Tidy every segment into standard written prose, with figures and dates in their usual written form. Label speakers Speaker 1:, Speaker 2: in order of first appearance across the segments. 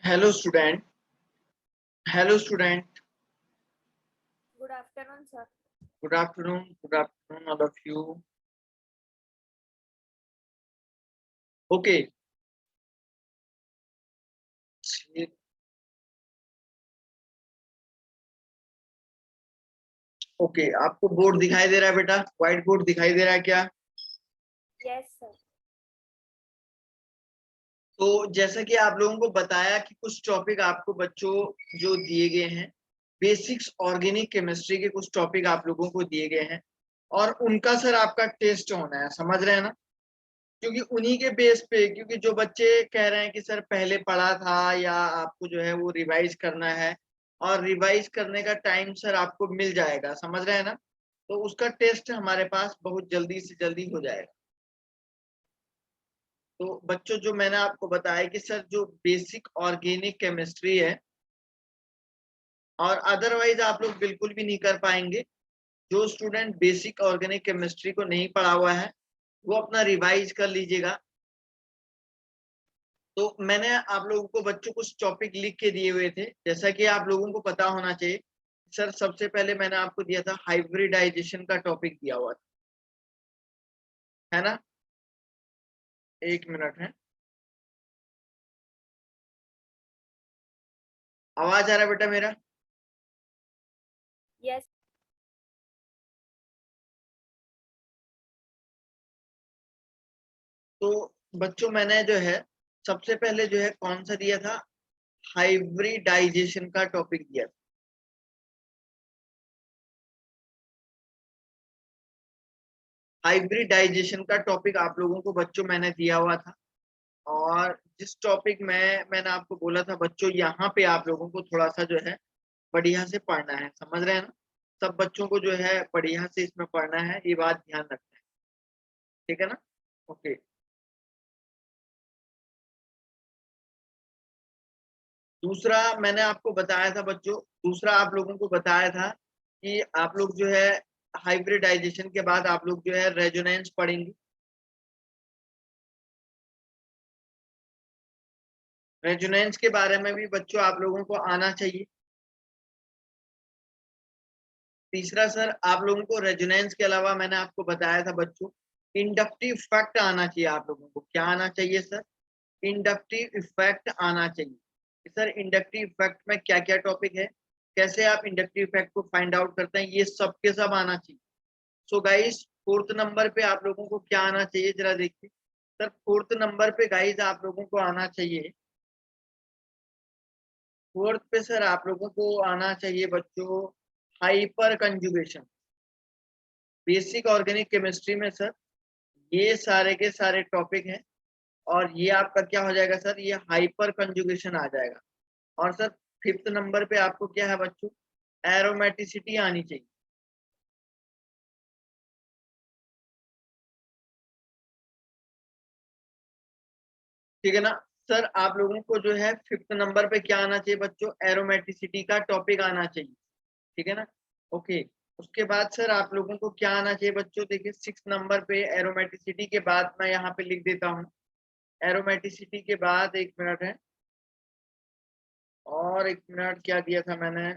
Speaker 1: Hello student. Hello student.
Speaker 2: Good afternoon, sir.
Speaker 1: Good afternoon. Good afternoon, all of you. Okay. Okay आपको board दिखाई दे रहा है बेटा? White board दिखाई दे रहा है क्या?
Speaker 2: Yes, sir.
Speaker 1: तो जैसा कि आप लोगों को बताया कि कुछ टॉपिक आपको बच्चों जो दिए गए हैं, बेसिक्स ऑर्गेनिक केमिस्ट्री के कुछ टॉपिक आप लोगों को दिए गए हैं और उनका सर आपका टेस्ट होना है, समझ रहे हैं ना? क्योंकि उन्हीं के बेस पे, क्योंकि जो बच्चे कह रहे हैं कि सर पहले पढ़ा था या आपको जो है वो रिवाइज करना है, और रिवाइज करने का टाइम सर आपको मिल जाएगा, समझ रहे हैं ना? तो उसका टेस्ट हमारे पास बहुत जल्दी से जल्दी हो जाएगा। तो बच्चों जो मैंने आपको बताया कि सर जो बेसिक ऑर्गेनिक केमिस्ट्री है, और अदरवाइज आप लोग बिल्कुल भी नहीं कर पाएंगे। जो स्टूडेंट बेसिक ऑर्गेनिक केमिस्ट्री को नहीं पढ़ा हुआ है वो अपना रिवाइज कर लीजिएगा। तो मैंने आप लोगों को बच्चों कुछ टॉपिक लिख के दिए हुए थे, जैसा कि आप लोगों को पता होना चाहिए। सर सबसे पहले मैंने आपको दिया था हाइब्रिडाइजेशन का टॉपिक दिया हुआ था, है ना? एक मिनट है, आवाज आ रहा है बेटा मेरा?
Speaker 2: Yes.
Speaker 1: तो बच्चों मैंने जो है सबसे पहले जो है कौन सा दिया था, हाइब्रिडाइजेशन का टॉपिक दिया था। हाइब्रिडाइजेशन का टॉपिक आप लोगों को बच्चों मैंने दिया हुआ था, और जिस टॉपिक में मैंने आपको बोला था बच्चों यहाँ पे आप लोगों को थोड़ा सा जो है बढ़िया से पढ़ना है, समझ रहे हैं ना? सब बच्चों को जो है बढ़िया से इसमें पढ़ना है, ये बात ध्यान रखना है, ठीक है ना? ओके। दूसरा मैंने आपको बताया था बच्चों, दूसरा आप लोगों को बताया था कि आप लोग जो है हाइब्रिडाइजेशन के बाद आप लोग जो है रेजोनेंस पढ़ेंगे। रेजोनेंस के बारे में भी बच्चों आप लोगों को आना चाहिए। तीसरा सर आप लोगों को रेजोनेंस के अलावा मैंने आपको बताया था बच्चों, इंडक्टिव फैक्ट आना चाहिए। आप लोगों को क्या आना चाहिए सर? इंडक्टिव इफेक्ट आना चाहिए। सर इंडक्टिव इफेक्ट में क्या क्या टॉपिक है, कैसे आप इंडक्टिव इफेक्ट को फाइंड आउट करते हैं, ये सब के सब आना चाहिए। सो गाइस फोर्थ नंबर पे आप लोगों को क्या आना चाहिए, जरा देखिए। सर फोर्थ नंबर पे गाइस आप लोगों को आना चाहिए, फोर्थ पे सर आप लोगों को आना चाहिए बच्चों hyper conjugation. Basic organic chemistry में सर ये सारे के सारे टॉपिक हैं, और ये आपका क्या हो जाएगा सर, ये हाइपर कंजुगेशन आ जाएगा। और सर फिफ्थ नंबर पे आपको क्या है बच्चों, एरोमेटिसिटी आनी चाहिए। ठीक है ना? सर आप लोगों को जो है फिफ्थ नंबर पे क्या आना चाहिए बच्चों, एरोमेटिसिटी का टॉपिक आना चाहिए, ठीक है ना? ओके। उसके बाद सर आप लोगों को क्या आना चाहिए बच्चों, देखिए सिक्स नंबर पे एरोमेटिसिटी के बाद मैं यहाँ पे लिख देता हूँ, एरोमेटिसिटी के बाद एक मिनट है, और एक मिनट क्या दिया था मैंने,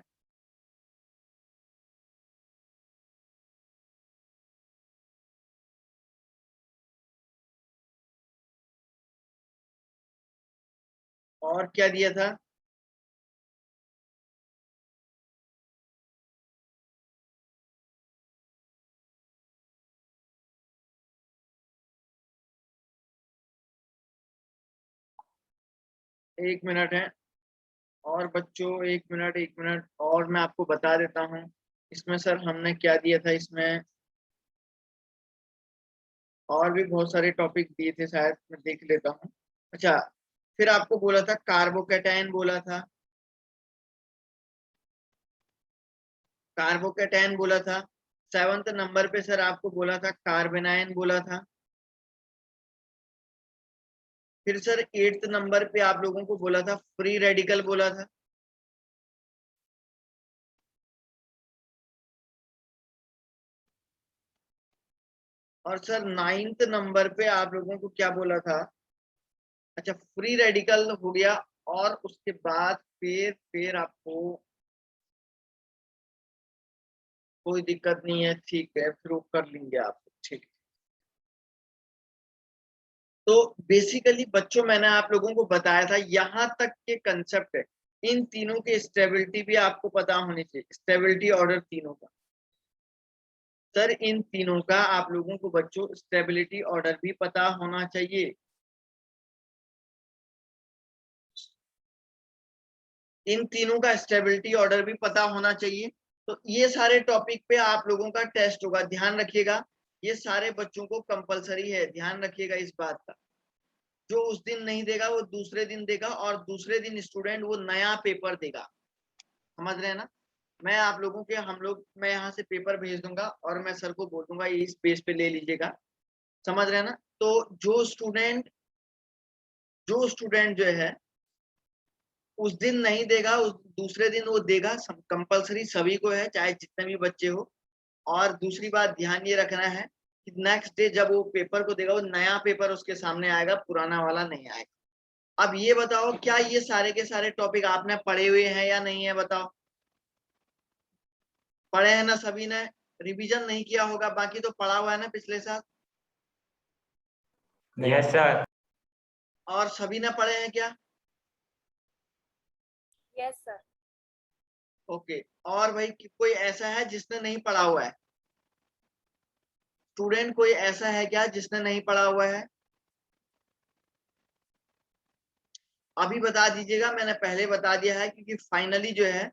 Speaker 1: और क्या दिया था? एक मिनट है, और बच्चों एक मिनट और मैं आपको बता देता हूँ। इसमें सर हमने क्या दिया था, इसमें और भी बहुत सारे टॉपिक दिए थे, शायद मैं देख लेता हूँ। अच्छा, फिर आपको बोला था कार्बोकैटायन बोला था, कार्बोकैटायन बोला था। सेवंथ नंबर पे सर आपको बोला था कार्बेनायन बोला था। फिर सर एट्थ नंबर पे आप लोगों को बोला था फ्री रेडिकल बोला था। और सर नाइन्थ नंबर पे आप लोगों को क्या बोला था, अच्छा फ्री रेडिकल हो गया, और उसके बाद फिर आपको कोई दिक्कत नहीं है, ठीक है, फिर वो कर लेंगे आप, ठीक है। तो बेसिकली बच्चों मैंने आप लोगों को बताया था यहाँ तक के कंसेप्ट है, इन तीनों की स्टेबिलिटी भी आपको पता होनी चाहिए, स्टेबिलिटी ऑर्डर तीनों का। सर इन तीनों का आप लोगों को बच्चों स्टेबिलिटी ऑर्डर भी पता होना चाहिए। इन तीनों का स्टेबिलिटी ऑर्डर भी पता होना चाहिए। तो ये सारे टॉपिक पे आप लोगों का टेस्ट होगा, ध्यान रखिएगा, ये सारे बच्चों को कंपलसरी है, ध्यान रखिएगा इस बात का। जो उस दिन नहीं देगा वो दूसरे दिन देगा, और दूसरे दिन स्टूडेंट वो नया पेपर देगा, समझ रहे हैं ना। मैं आप लोगों के मैं यहाँ से पेपर भेज दूंगा और मैं सर को बोल दूंगा ये इस पेज पे ले लीजिएगा, समझ रहे हैं ना। तो जो स्टूडेंट जो है उस दिन नहीं देगा, उस दूसरे दिन वो देगा, कंपलसरी सभी को है, चाहे जितने भी बच्चे हो। और दूसरी बात ध्यान ये रखना है कि नेक्स्ट डे जब वो पेपर को देगा वो नया पेपर उसके सामने आएगा, पुराना वाला नहीं आएगा। अब ये बताओ क्या ये सारे के सारे टॉपिक आपने पढ़े हुए हैं या नहीं है, बताओ। पढ़े हैं ना सभी ने, रिवीजन नहीं किया होगा, बाकी तो पढ़ा हुआ है ना पिछले साल।
Speaker 3: Yes sir.
Speaker 1: और सभी ने पढ़े हैं क्या?
Speaker 2: Yes, sir.
Speaker 1: ओके। और भाई कोई ऐसा है जिसने नहीं पढ़ा हुआ है? स्टूडेंट कोई ऐसा है क्या जिसने नहीं पढ़ा हुआ है? अभी बता दीजिएगा, मैंने पहले बता दिया है क्योंकि फाइनली जो है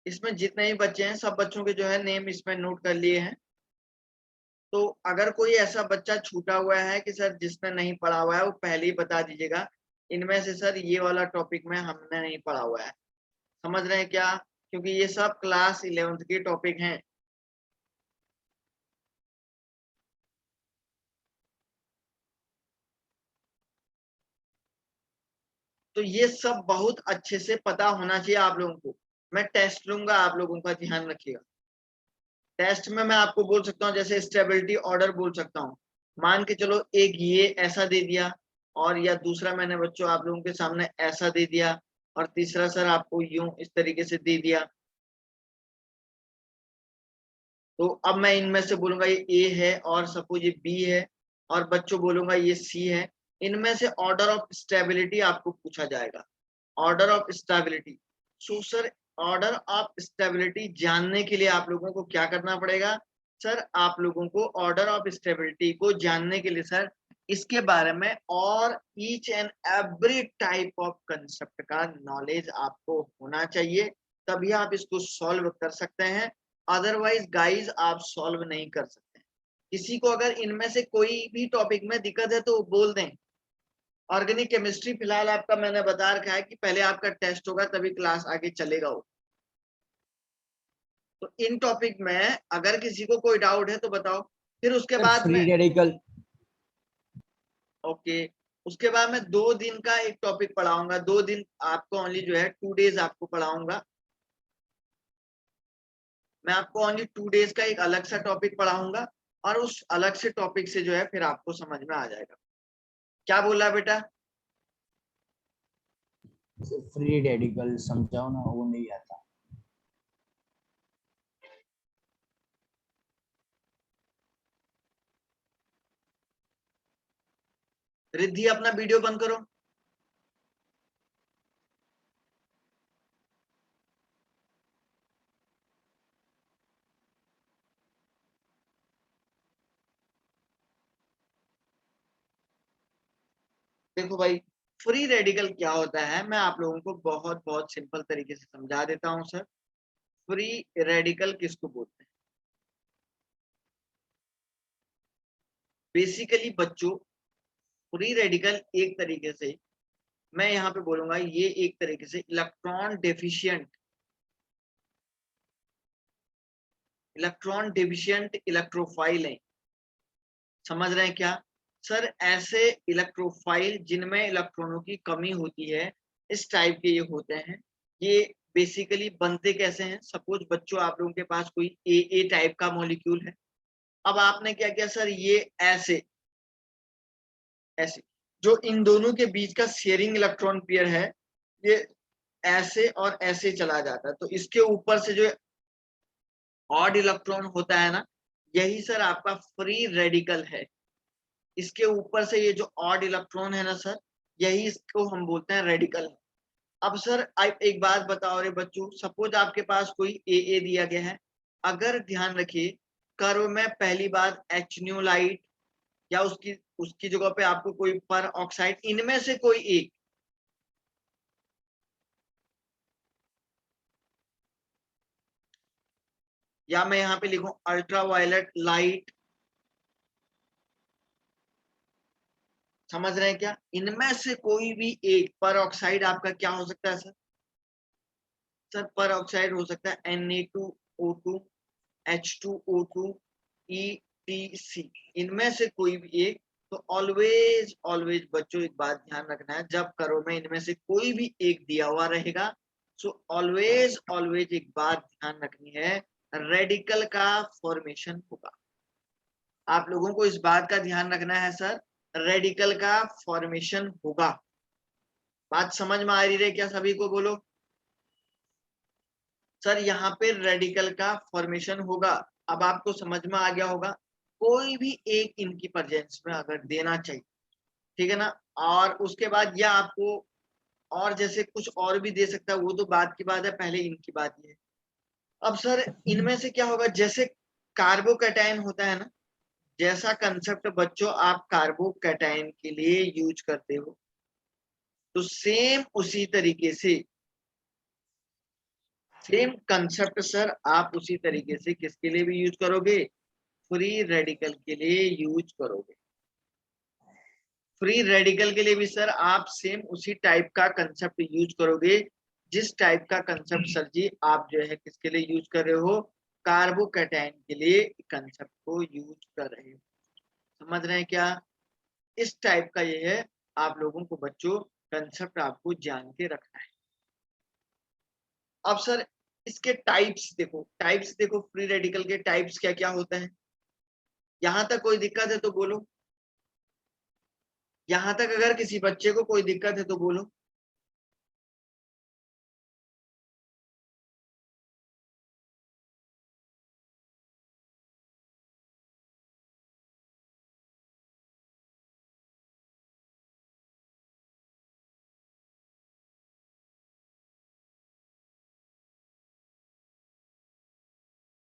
Speaker 1: इसमें जितने भी बच्चे हैं सब बच्चों के जो है नेम इसमें नोट कर लिए हैं। तो अगर कोई ऐसा बच्चा छूटा हुआ है कि सर जिसने नहीं पढ़ा हुआ है वो पहले ही बता दीजिएगा, इनमें से सर ये वाला टॉपिक में हमने नहीं पढ़ा हुआ है, समझ रहे हैं क्या? क्योंकि ये सब क्लास 11th के टॉपिक हैं। तो ये सब बहुत अच्छे से पता होना चाहिए आप लोगों को। मैं टेस्ट लूंगा, आप लोगों का ध्यान रखिएगा। टेस्ट में मैं आपको बोल सकता हूँ, जैसे स्टेबिलिटी ऑर्डर बोल सकता हूँ, मान के चलो एक ये ऐसा दे दिया, और या दूसरा मैंने बच्चों आप लोगों के सामने ऐसा दे दिया, और तीसरा सर आपको यूं इस तरीके से दे दिया। तो अब मैं इनमें से बोलूंगा ये ए है, और सपोज ये बी है, और बच्चों बोलूंगा ये सी है। इनमें से ऑर्डर ऑफ स्टेबिलिटी आपको पूछा जाएगा, order of stability. So sir order of stability जानने के लिए आप लोगों को क्या करना पड़ेगा? सर आप लोगों को ऑर्डर ऑफ स्टेबिलिटी को जानने के लिए सर इसके बारे में और each and every type of concept का नॉलेज आपको होना चाहिए, तभी आप इसको सॉल्व कर सकते हैं। अदरवाइज गाइज आप सॉल्व नहीं कर सकते। किसी को अगर इनमें से कोई भी टॉपिक में दिक्कत है तो वो बोल दें। ऑर्गेनिक केमिस्ट्री फिलहाल आपका मैंने बता रखा है कि पहले आपका टेस्ट होगा तभी क्लास आगे चलेगा वो। तो इन टॉपिक में अगर किसी को कोई डाउट है तो बताओ, फिर उसके बाद
Speaker 4: फ्री
Speaker 1: में
Speaker 4: रेडिकल।
Speaker 1: ओके, उसके बाद मैं 2 दिन का एक टॉपिक पढ़ाऊंगा, 2 दिन आपको ओनली जो है 2 डेज आपको पढ़ाऊंगा। मैं आपको ओनली 2 डेज का एक अलग सा टॉपिक पढ़ाऊंगा, और उस अलग से टॉपिक से जो है फिर आपको समझ में आ जाएगा। क्या बोला बेटा?
Speaker 4: फ्री रेडिकल समझाओ ना, वो नहीं आता।
Speaker 1: रिद्धि अपना वीडियो बंद करो। देखो भाई, फ्री रेडिकल क्या होता है मैं आप लोगों को बहुत बहुत सिंपल तरीके से समझा देता हूं सर। फ्री रेडिकल किसको बोलते हैं? बेसिकली बच्चों फ्री रेडिकल एक तरीके से मैं यहाँ पे बोलूंगा, ये एक तरीके से इलेक्ट्रॉन डेफिशिएंट इलेक्ट्रोफाइल है, समझ रहे हैं क्या? सर ऐसे इलेक्ट्रोफाइल जिनमें इलेक्ट्रॉनों की कमी होती है, इस टाइप के ये होते हैं। ये बेसिकली बनते कैसे हैं? सपोज बच्चों आप लोगों के पास कोई ए टाइप का मॉलिक्यूल है, अब आपने क्या किया सर, ये ऐसे ऐसे जो इन दोनों के बीच का शेयरिंग इलेक्ट्रॉन पेयर है, ये ऐसे और ऐसे चला जाता है, तो इसके ऊपर से जो ऑड इलेक्ट्रॉन होता है ना, यही सर आपका फ्री रेडिकल है। इसके ऊपर से ये जो ऑड इलेक्ट्रॉन है ना सर, यही इसको हम बोलते हैं रेडिकल। अब सर आप एक बात बताओ रे बच्चों, सपोज आपके पास कोई ए दिया गया है, अगर ध्यान रखिए कर्व में पहली बात एच न्यू लाइट या उसकी उसकी जगह पे आपको कोई पर ऑक्साइड, इनमें से कोई एक, या मैं यहाँ पे लिखूं अल्ट्रावायलेट लाइट, समझ रहे हैं क्या? इनमें से कोई भी एक पर ऑक्साइड आपका क्या हो सकता है सर? सर पर ऑक्साइड हो सकता है Na2O2 H2O2 ETC, इनमें से कोई भी एक। तो ऑलवेज ऑलवेज बच्चों एक बात ध्यान रखना है, जब करो में इनमें से कोई भी एक दिया हुआ रहेगा, सो ऑलवेज ऑलवेज एक बात ध्यान रखनी है, रेडिकल का फॉर्मेशन होगा। आप लोगों को इस बात का ध्यान रखना है सर, रेडिकल का फॉर्मेशन होगा। बात समझ में आ रही है क्या सभी को? बोलो सर, यहाँ पे रेडिकल का फॉर्मेशन होगा। अब आपको समझ में आ गया होगा, कोई भी एक इनकी प्रेजेंस में अगर देना चाहिए, ठीक है ना, और उसके बाद यह आपको और जैसे कुछ और भी दे सकता है, वो तो बात की बात है, पहले इनकी बात ये है। अब सर इनमें से क्या होगा, जैसे कार्बोकैटायन होता है ना, जैसा कंसेप्ट बच्चों आप कार्बोकैटायन के लिए यूज करते हो, तो सेम उसी तरीके से सेम कंसेप्ट सर आप उसी तरीके से किसके लिए भी यूज करोगे? फ्री रेडिकल के लिए यूज करोगे। फ्री रेडिकल के लिए भी सर आप सेम उसी टाइप का कंसेप्ट यूज करोगे, जिस टाइप का कंसेप्ट सर जी आप जो है किसके लिए यूज कर रहे हो? कार्बोकैटायन के लिए कंसेप्ट को यूज कर रहे हो। समझ रहे हैं क्या? इस टाइप का ये है, आप लोगों को बच्चों कंसेप्ट आपको जान के रखना है। अब सर इसके टाइप्स देखो फ्री रेडिकल के टाइप्स क्या क्या होते हैं। यहां तक कोई दिक्कत है तो बोलो, यहां तक अगर किसी बच्चे को कोई दिक्कत है तो बोलो।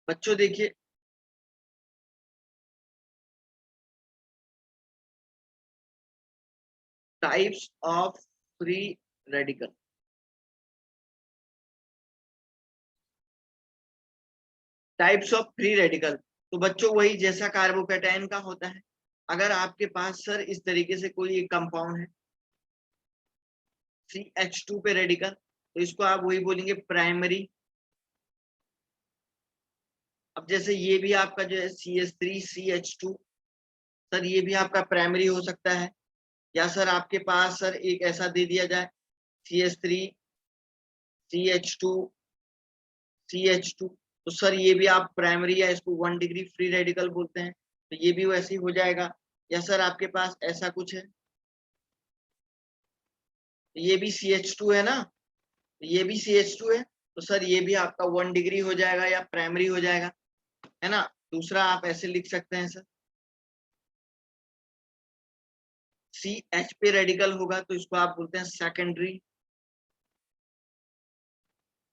Speaker 1: बच्चों देखिए, types of free radical, types of free radical, तो बच्चों वही जैसा कार्बोकैटायन का होता है। अगर आपके पास सर इस तरीके से कोई एक कंपाउंड है CH2 पे रेडिकल, तो इसको आप वही बोलेंगे प्राइमरी। अब जैसे ये भी आपका जो है CH3CH2, सर ये भी आपका प्राइमरी हो सकता है। या सर आपके पास सर एक ऐसा दे दिया जाए CH3CH2CH2, तो सर ये भी आप प्राइमरी या इसको 1 डिग्री फ्री रेडिकल बोलते हैं, तो ये भी वैसे ही हो जाएगा। या सर आपके पास ऐसा कुछ है, तो ये भी CH2 है ना, तो ये भी CH2 है, तो सर ये भी आपका 1 डिग्री हो जाएगा या प्राइमरी हो जाएगा, है ना। दूसरा आप ऐसे लिख सकते हैं सर, CH पे रेडिकल होगा तो इसको आप बोलते हैं सेकेंडरी,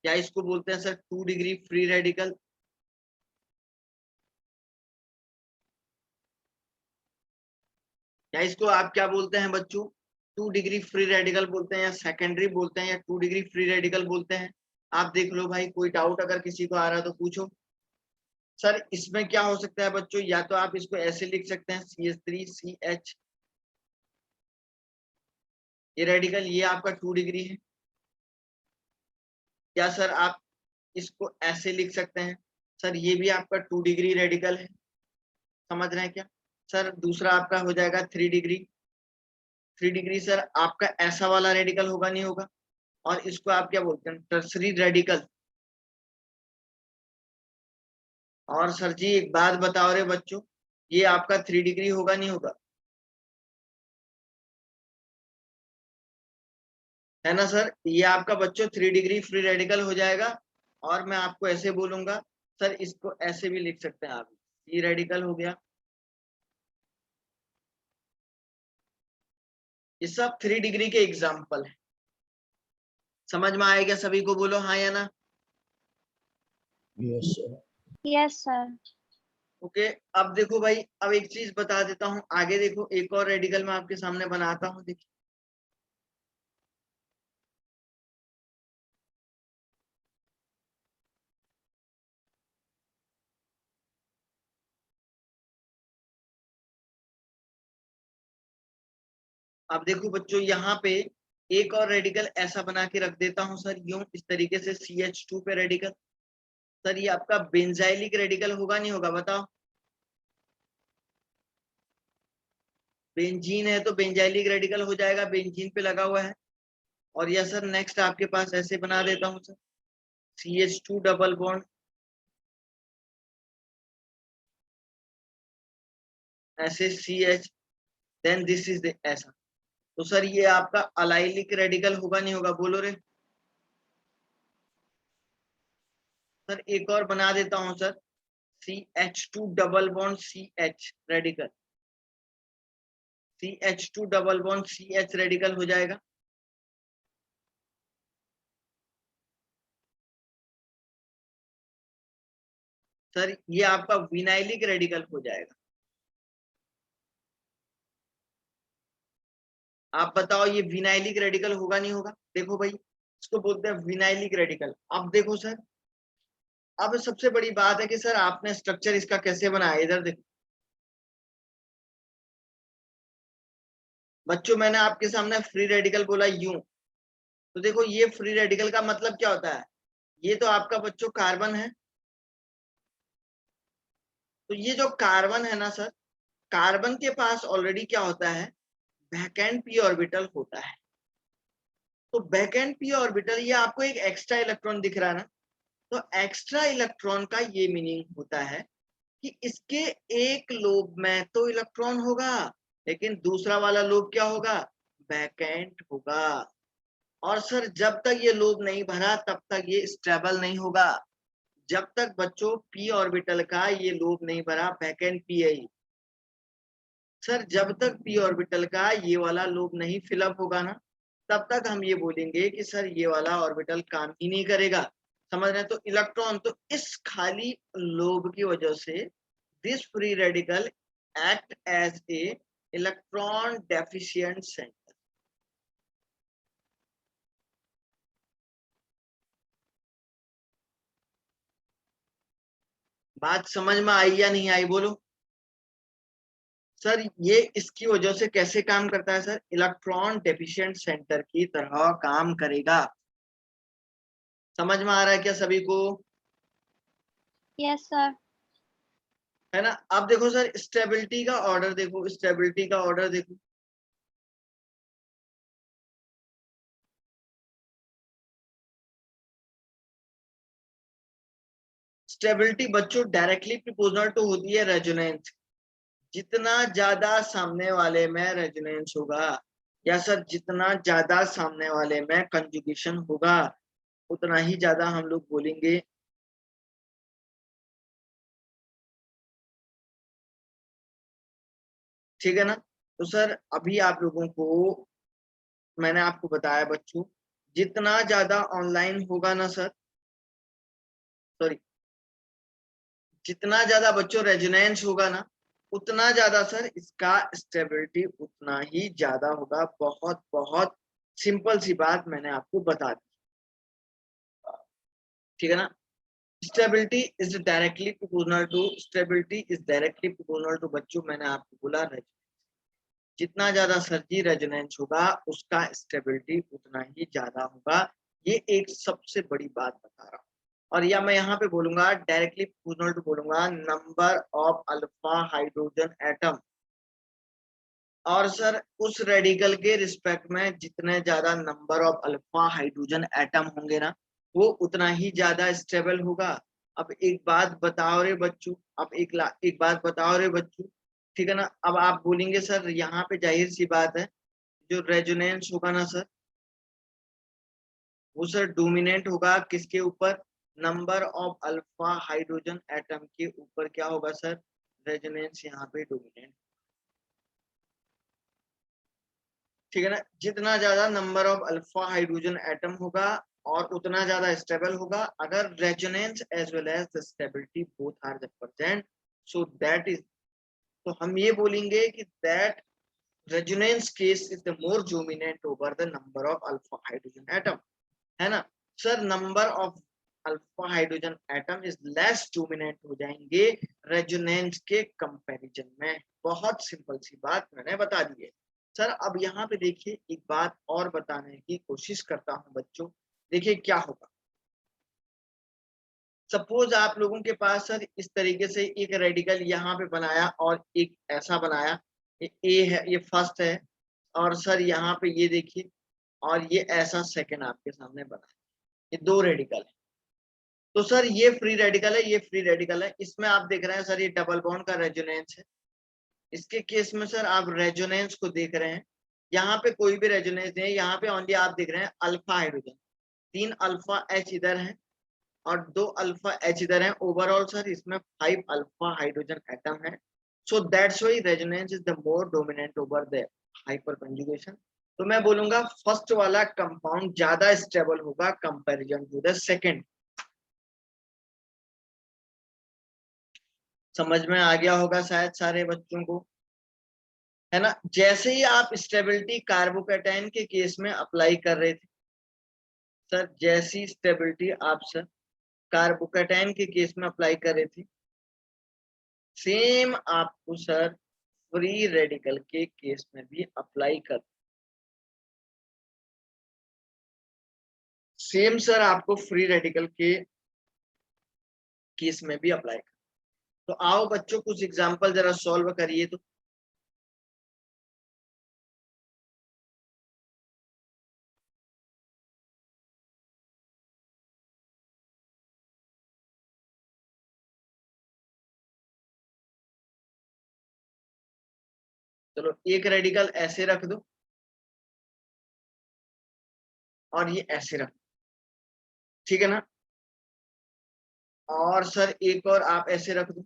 Speaker 1: या इसको बोलते हैं सर 2 डिग्री फ्री रेडिकल। या इसको आप क्या बोलते हैं बच्चों? 2 डिग्री फ्री रेडिकल बोलते हैं, या सेकेंडरी बोलते हैं, या 2 डिग्री फ्री रेडिकल बोलते हैं। आप देख लो भाई, कोई डाउट अगर किसी को आ रहा है तो पूछो। सर इसमें क्या हो सकता है बच्चों, या तो आप इसको ऐसे लिख सकते हैं CH3CH, ये रेडिकल ये आपका 2 डिग्री है। या सर आप इसको ऐसे लिख सकते हैं, सर ये भी आपका 2 डिग्री रेडिकल है। समझ रहे हैं क्या? सर दूसरा आपका हो जाएगा 3 डिग्री। 3 डिग्री सर आपका ऐसा वाला रेडिकल होगा नहीं होगा, और इसको आप क्या बोलते हैं? Tertiary radical. और सर जी एक बात बताओ रे बच्चों, ये आपका 3 डिग्री होगा नहीं होगा? है ना सर। ये आपका बच्चों 3 डिग्री फ्री रेडिकल हो जाएगा। और मैं आपको ऐसे बोलूंगा सर, इसको ऐसे भी लिख सकते हैं आप, फ्री रेडिकल हो गया। ये सब 3 डिग्री के एग्जाम्पल है। समझ में आएगा सभी को, बोलो हाँ या ना।
Speaker 4: Yes sir.
Speaker 2: Yes, sir.
Speaker 1: Okay. अब देखो भाई, अब एक चीज बता देता हूँ, आगे देखो एक और रेडिकल मैं आपके सामने बनाता हूँ, देखिए। अब देखो बच्चों, यहाँ पे एक और रेडिकल ऐसा बना के रख देता हूँ सर, यूं इस तरीके से CH2 पे रेडिकल। सर ये आपका बेंजाइलिक रेडिकल होगा नहीं होगा, बताओ। बेंजीन है तो बेंजाइलिक रेडिकल हो जाएगा, बेंजीन पे लगा हुआ है। और यह सर नेक्स्ट आपके पास ऐसे बना देता हूँ सर, CH2 डबल बॉन्ड, ऐसे CH, देन दिस इज ऐसा। तो सर ये आपका अलाइलिक रेडिकल होगा नहीं होगा, बोलो रे। सर एक और बना देता हूँ sir, CH2 double bond CH radical, CH2 double bond CH radical हो जाएगा। सर ये आपका विनाइलिक रेडिकल हो जाएगा। आप बताओ ये विनाइलिक रेडिकल होगा नहीं होगा, देखो भाई, इसको बोलते हैं विनाइलिक रेडिकल। अब देखो सर, अब सबसे बड़ी बात है कि सर आपने स्ट्रक्चर इसका कैसे बनाया, इधर देखो बच्चों, मैंने आपके सामने फ्री रेडिकल बोला यूं, तो देखो ये फ्री रेडिकल का मतलब क्या होता है, ये तो आपका बच्चों कार्बन है। तो ये जो कार्बन है ना सर, कार्बन के पास ऑलरेडी क्या होता है, वैकेंट पी ऑर्बिटल होता है। तो वैकेंट पी ऑर्बिटल, ये आपको एक एक्स्ट्रा इलेक्ट्रॉन दिख रहा है ना, तो एक्स्ट्रा इलेक्ट्रॉन का ये मीनिंग होता है कि इसके एक लोब में तो इलेक्ट्रॉन होगा, लेकिन दूसरा वाला लोब क्या होगा, वैकेंट होगा। और सर जब तक ये लोब नहीं भरा तब तक ये स्टेबल नहीं होगा। जब तक बच्चों पी ऑर्बिटल का ये लोब नहीं भरा, वैकेंट पी है, सर जब तक पी ऑर्बिटल का ये वाला लोब नहीं फिलअप होगा ना, तब तक हम ये बोलेंगे कि सर ये वाला ऑर्बिटल काम ही नहीं करेगा। समझ रहे हैं। तो इलेक्ट्रॉन तो इस खाली लोब की वजह से this free radical act as a electron deficient centre. बात समझ में आई या नहीं आई, बोलो। सर ये इसकी वजह से कैसे काम करता है सर, इलेक्ट्रॉन डेफिशिएंट सेंटर की तरह काम करेगा। समझ में आ रहा है क्या सभी को।
Speaker 2: Yes, sir.
Speaker 1: है ना। अब देखो सर स्टेबिलिटी का ऑर्डर देखो, स्टेबिलिटी का ऑर्डर देखो। स्टेबिलिटी बच्चों डायरेक्टली प्रोपोर्शनल टू होती है रेजोनेंस। जितना ज्यादा सामने वाले में रेजोनेंस होगा, या सर जितना ज्यादा सामने वाले में कंजुगेशन होगा, उतना ही ज्यादा हम लोग बोलेंगे। ठीक है ना। तो सर अभी आप लोगों को मैंने आपको बताया बच्चों, जितना ज्यादा ऑनलाइन होगा ना सर, सॉरी, जितना ज्यादा बच्चों रेजोनेंस होगा ना, उतना ज्यादा सर इसका स्टेबिलिटी उतना ही ज्यादा होगा। बहुत बहुत सिंपल सी बात मैंने आपको बता दी। ठीक है ना। Stability is directly proportional to बच्चों, मैंने आपको बोला जितना ज्यादा सर्जी रेजोनेंस होगा उसका स्टेबिलिटी उतना ही ज्यादा होगा। ये एक सबसे बड़ी बात बता रहा हूँ। और या मैं यहाँ पे बोलूंगा डायरेक्टली प्रोपोर्शनल टू, बोलूंगा number of alpha hydrogen atom. और सर उस रेडिकल के रिस्पेक्ट में जितने ज्यादा number of alpha hydrogen atom होंगे ना, वो उतना ही ज्यादा स्टेबल होगा। अब एक बात बताओ रे बच्चों, अब एक बात बताओ रे बच्चों, ठीक है ना। अब आप बोलेंगे सर यहाँ पे जाहिर सी बात है, जो रेजोनेंस होगा ना सर, वो सर डोमिनेंट होगा किसके ऊपर, number of alpha hydrogen atom के ऊपर क्या होगा सर, रेजोनेंस यहाँ पे डोमिनेंट। ठीक है ना, जितना ज्यादा number of alpha hydrogen atom होगा और उतना ज्यादा स्टेबल होगा। अगर resonance as well as the stability both are the present, so that is, तो हम ये बोलेंगे कि that resonance case is the more dominant over the number of alpha hydrogen atom, है ना sir. Number of alpha hydrogen atom is less dominant हो जाएंगे resonance के कंपैरिजन में। बहुत सिंपल सी बात मैंने बता दी है सर। अब यहाँ पे देखिए एक बात और बताने की कोशिश करता हूँ बच्चों, देखिए क्या होगा। सपोज आप लोगों के पास सर इस तरीके से एक रेडिकल यहाँ पे बनाया और एक ऐसा बनाया, ए है, ये फर्स्ट है, और सर यहाँ पे ये देखिए, और ये ऐसा सेकंड आपके सामने बना है। ये दो रेडिकल है, तो सर ये फ्री रेडिकल है, ये फ्री रेडिकल है। इसमें आप देख रहे हैं सर ये डबल बॉन्ड का रेजोनेंस है। इसके केस में सर आप रेजोनेंस को देख रहे हैं, यहाँ पे कोई भी रेजोनेंस नहीं है, यहाँ पे ओनली आप देख रहे हैं अल्फा हाइड्रोजन, 3 अल्फा एच इधर है और 2 अल्फा एच इधर है। ओवरऑल सर इसमें 5 अल्फा हाइड्रोजन एटम है। सो that's why resonance is the more dominant over the hyper conjugation. तो मैं बोलूंगा फर्स्ट वाला कंपाउंड ज्यादा स्टेबल होगा कंपैरिजन टू द सेकंड। समझ में आ गया होगा शायद सारे बच्चों को, है ना। जैसे ही आप स्टेबिलिटी कार्बोकैटायन के केस में अप्लाई कर रहे थे सर, जैसी स्टेबिलिटी आप सर कार्बोकैटायन के केस में अप्लाई कर रहे थे, सेम आपको सर फ्री रेडिकल के केस में भी अप्लाई कर, सेम सर आपको फ्री रेडिकल के केस में भी अप्लाई कर। तो आओ बच्चों कुछ एग्जांपल जरा सॉल्व करिए। तो चलो एक रेडिकल ऐसे रख दो और ये ऐसे रख दो, ठीक है ना। और सर एक और आप ऐसे रख दो,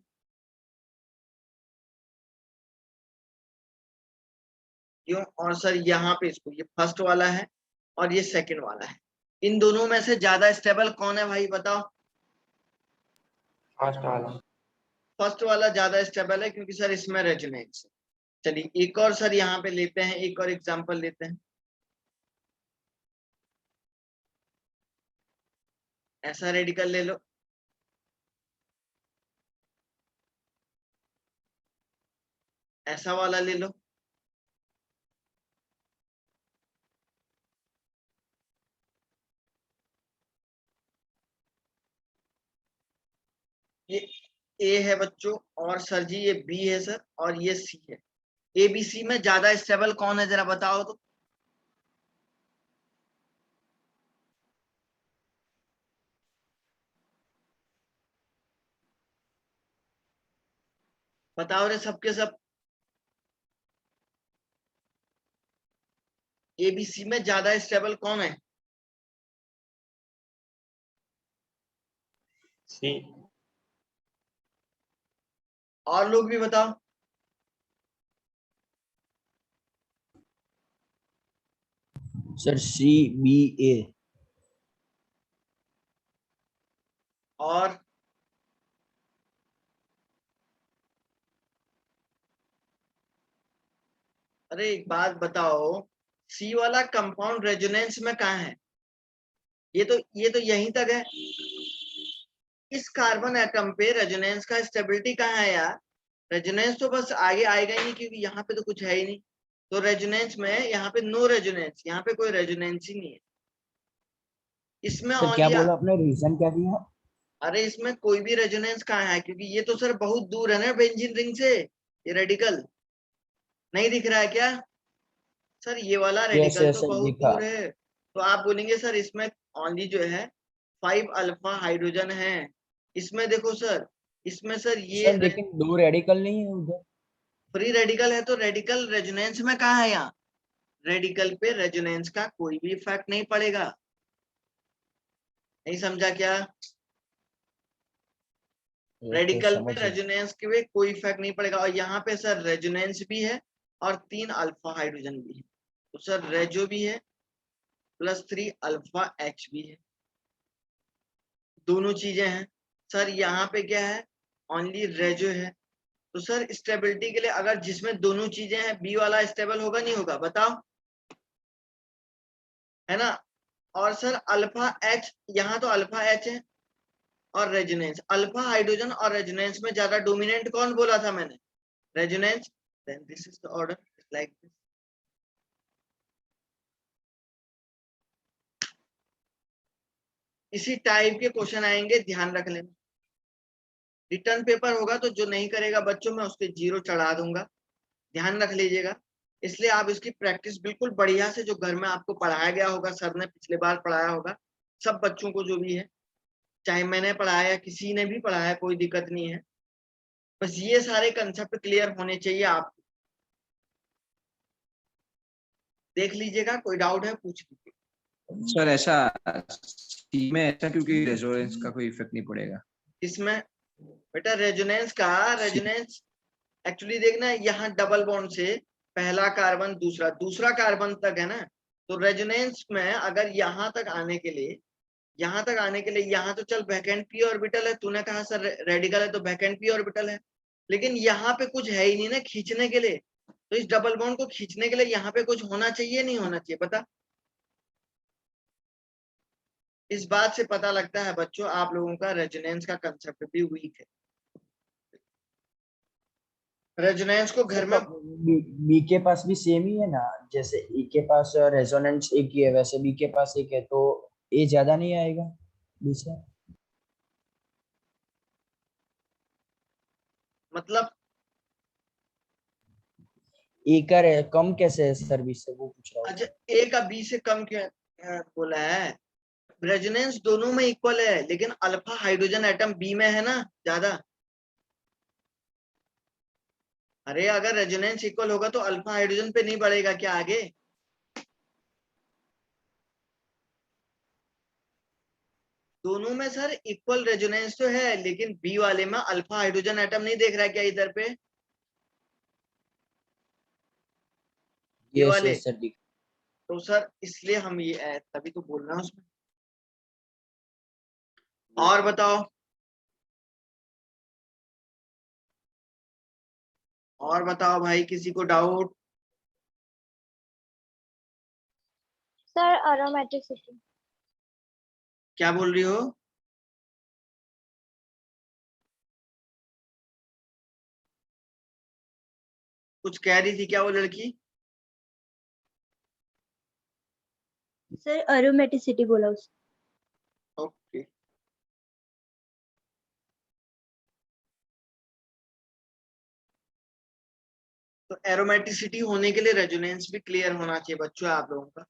Speaker 1: क्यों। और सर यहाँ पे इसको, ये फर्स्ट वाला है और ये सेकंड वाला है। इन दोनों में से ज्यादा स्टेबल कौन है भाई बताओ।
Speaker 3: फर्स्ट वाला।
Speaker 1: फर्स्ट वाला ज्यादा स्टेबल है क्योंकि सर इसमें रेजोनेंस है। चलिए एक और सर यहाँ पे लेते हैं, एक और एग्जांपल लेते हैं। ऐसा रेडिकल ले लो, ऐसा वाला ले लो, ये ए है बच्चों, और सर जी ये बी है सर, और ये सी है। ए बी सी में ज्यादा स्टेबल कौन है जरा बताओ तो। बताओ रे सबके सब, ए बी सी में ज्यादा स्टेबल कौन है।
Speaker 3: सी।
Speaker 1: और लोग भी बताओ।
Speaker 4: सर सी बी ए।
Speaker 1: और अरे एक बात बताओ, सी वाला कंपाउंड रेजोनेंस में कहाँ है। ये तो यहीं तक है। इस कार्बन एटम पे रेजोनेंस का स्टेबिलिटी कहाँ है यार। रेजोनेंस तो बस आगे आएगा ही नहीं क्योंकि यहाँ पे तो कुछ है ही नहीं। तो रेजोनेंस में यहाँ पे नो रेजोनेंस, यहाँ पे कोई रेजोनेंस ही नहीं है इसमें
Speaker 4: सर क्या
Speaker 1: ओनली।
Speaker 4: बोला आपने, रीजन क्या दिया।
Speaker 1: अरे इसमें कोई भी रेजोनेंस कहाँ है क्योंकि ये तो सर बहुत दूर है ना बेंजीन रिंग से, ये रेडिकल नहीं दिख रहा है क्या सर। ये वाला
Speaker 4: यस
Speaker 1: रेडिकल तो
Speaker 4: यस सर
Speaker 1: बहुत
Speaker 4: दिखा।
Speaker 1: दूर है। तो आप बोलेंगे सर इसमें ओनली जो है 5 अल्फा हाइड्रोजन है। इसमें देखो सर, इसमें सर ये
Speaker 4: सर लेकिन दो रेडिकल नहीं है उधर।
Speaker 1: फ्री रेडिकल है, तो रेडिकल रेजोनेंस में कहाँ है यहाँ। रेडिकल पे रेजोनेंस का कोई भी इफेक्ट नहीं पड़ेगा। नहीं समझा क्या?
Speaker 4: ये तो
Speaker 1: रेडिकल में
Speaker 4: समझ गया।
Speaker 1: रेजोनेंस के लिए कोई इफेक्ट नहीं पड़ेगा, और यहाँ पे सर रेजोनेंस भी है और 3 अल्फा हाइड्रोजन भी है, तो सर रेजो भी है प्लस 3 अल्फा एच भी है, दोनों चीजें हैं। सर यहाँ पे क्या है, ओनली रेजो है। तो सर स्टेबिलिटी के लिए अगर जिसमें दोनों चीजें हैं, बी वाला स्टेबल होगा नहीं होगा बताओ, है ना? और सर अल्फा एच, यहाँ तो अल्फा एच है और रेजोनेंस, अल्फा हाइड्रोजन और रेजोनेंस में ज्यादा डोमिनेंट कौन बोला था मैंने? Resonance. Then this is the order like this. इसी टाइप के क्वेश्चन आएंगे, ध्यान रख लेना। रिटर्न पेपर होगा तो जो नहीं करेगा बच्चों में उसके 0 चढ़ा दूंगा, ध्यान रख लीजिएगा। इसलिए आप इसकी प्रैक्टिस बिल्कुल बढ़िया से, जो घर में आपको पढ़ाया गया होगा, सर ने पिछले बार पढ़ाया होगा, सब बच्चों को जो भी है, चाहे मैंने पढ़ाया या किसी ने भी पढ़ाया, कोई दिक्कत नहीं है, बस ये सारे कंसेप्ट क्लियर होने चाहिए आप। देख लीजिएगा, कोई डाउट है पूछ लीजिए।
Speaker 3: सर ऐसा सी में ऐसा क्योंकि रेजोनेंस का कोई इफेक्ट नहीं पड़ेगा?
Speaker 1: इसमें बेटा रेजोनेंस का, रेजोनेंस एक्चुअली देखना, यहाँ डबल बॉन्ड से पहला कार्बन दूसरा, दूसरा कार्बन तक है ना, तो रेजोनेंस में अगर यहाँ तक आने के लिए, यहाँ तक आने के लिए, यहाँ तो चल वैकेंट पी ऑर्बिटल है, तूने कहा सर रेडिकल है तो वैकेंट पी ऑर्बिटल है, लेकिन यहाँ पे कुछ है ही नहीं ना खींचने के लिए, तो इस डबल बॉन्ड को खींचने के लिए यहाँ पे कुछ होना चाहिए नहीं होना चाहिए बता? इस बात से पता लगता है बच्चों आप लोगों का रेजोनेंस का कंसेप्ट भी वीक है। रेजोनेंस को घर में,
Speaker 4: बी के पास भी सेम ही है ना, जैसे ए के पास रेजोनेंस एक ही है, वैसे बी के पास एक है, तो ए ज्यादा नहीं आएगा बी से?
Speaker 1: मतलब
Speaker 4: ए का कम कैसे है सर बी से, वो पूछ रहा हूँ।
Speaker 1: अच्छा, ए का बी से कम क्यों बोला है? रेजोनेंस दोनों में इक्वल है, लेकिन अल्फा हाइड्रोजन एटम बी में है ना ज्यादा। अरे अगर रेजोनेंस इक्वल होगा तो अल्फा हाइड्रोजन पे नहीं बढ़ेगा क्या आगे? दोनों में सर इक्वल रेजोनेंस तो है, लेकिन बी वाले में अल्फा हाइड्रोजन एटम नहीं देख रहा है क्या इधर पे, ये
Speaker 4: यस
Speaker 1: वाले?
Speaker 4: यस सर दिख।
Speaker 1: तो सर इसलिए हम ये तभी तो बोल रहा हूँ उसमें। और बताओ, और बताओ भाई, किसी को डाउट?
Speaker 2: Sir aromaticity.
Speaker 1: क्या बोल रही हो? कुछ कह रही थी क्या वो लड़की?
Speaker 2: सर aromaticity बोला उसने।
Speaker 1: ओके, तो एरोमेटिसिटी होने के लिए रेजोनेंस भी क्लियर होना चाहिए बच्चों आप लोगों का।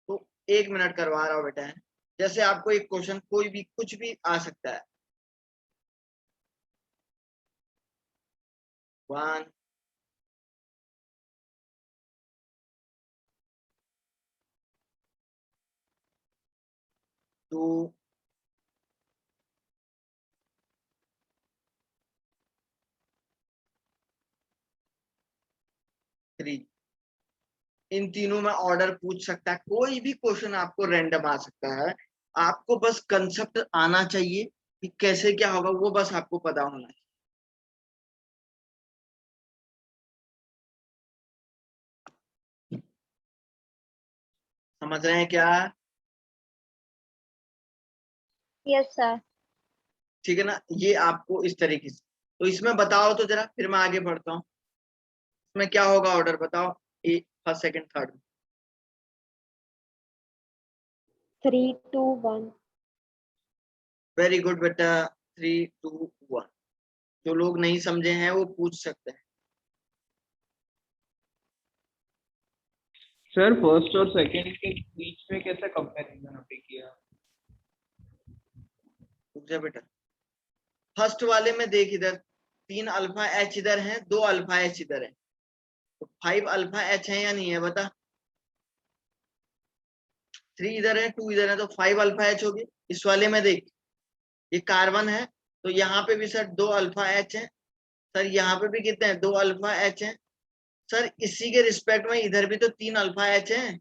Speaker 1: तो 1 मिनट करवा रहा हूँ बेटा है, जैसे आपको एक क्वेश्चन कोई भी कुछ भी आ सकता है, 1 2 3, इन तीनों में ऑर्डर पूछ सकता है, कोई भी क्वेश्चन आपको रैंडम आ सकता है, आपको बस कंसेप्ट आना चाहिए कि कैसे क्या होगा, वो बस आपको पता होना चाहिए। समझ रहे हैं क्या?
Speaker 2: Yes sir.
Speaker 1: ठीक है ना, ये आपको इस तरीके से, तो इसमें बताओ तो जरा, फिर मैं आगे बढ़ता हूँ। इसमें क्या होगा ऑर्डर बताओ, A first second third?
Speaker 2: 3 2 1।
Speaker 1: Very good बेटा, 3 2 1। जो लोग नहीं समझे हैं वो पूछ सकते हैं।
Speaker 3: सर फर्स्ट और सेकंड के बीच में कैसा कंपैरिजन आपने किया?
Speaker 1: रुक जा बेटा, फर्स्ट वाले में देख इधर 3 अल्फा एच इधर है, 2 अल्फा एच इधर है, तो 5 अल्फा एच है या नहीं है बता? 3 इधर है 2 इधर है तो 5 अल्फा एच होगी। इस वाले में देख ये कार्बन है तो यहाँ पे भी सर 2 अल्फा एच है सर, यहाँ पे भी कितने हैं 2 अल्फा एच है सर। इसी के रिस्पेक्ट में इधर भी तो 3 अल्फा एच है,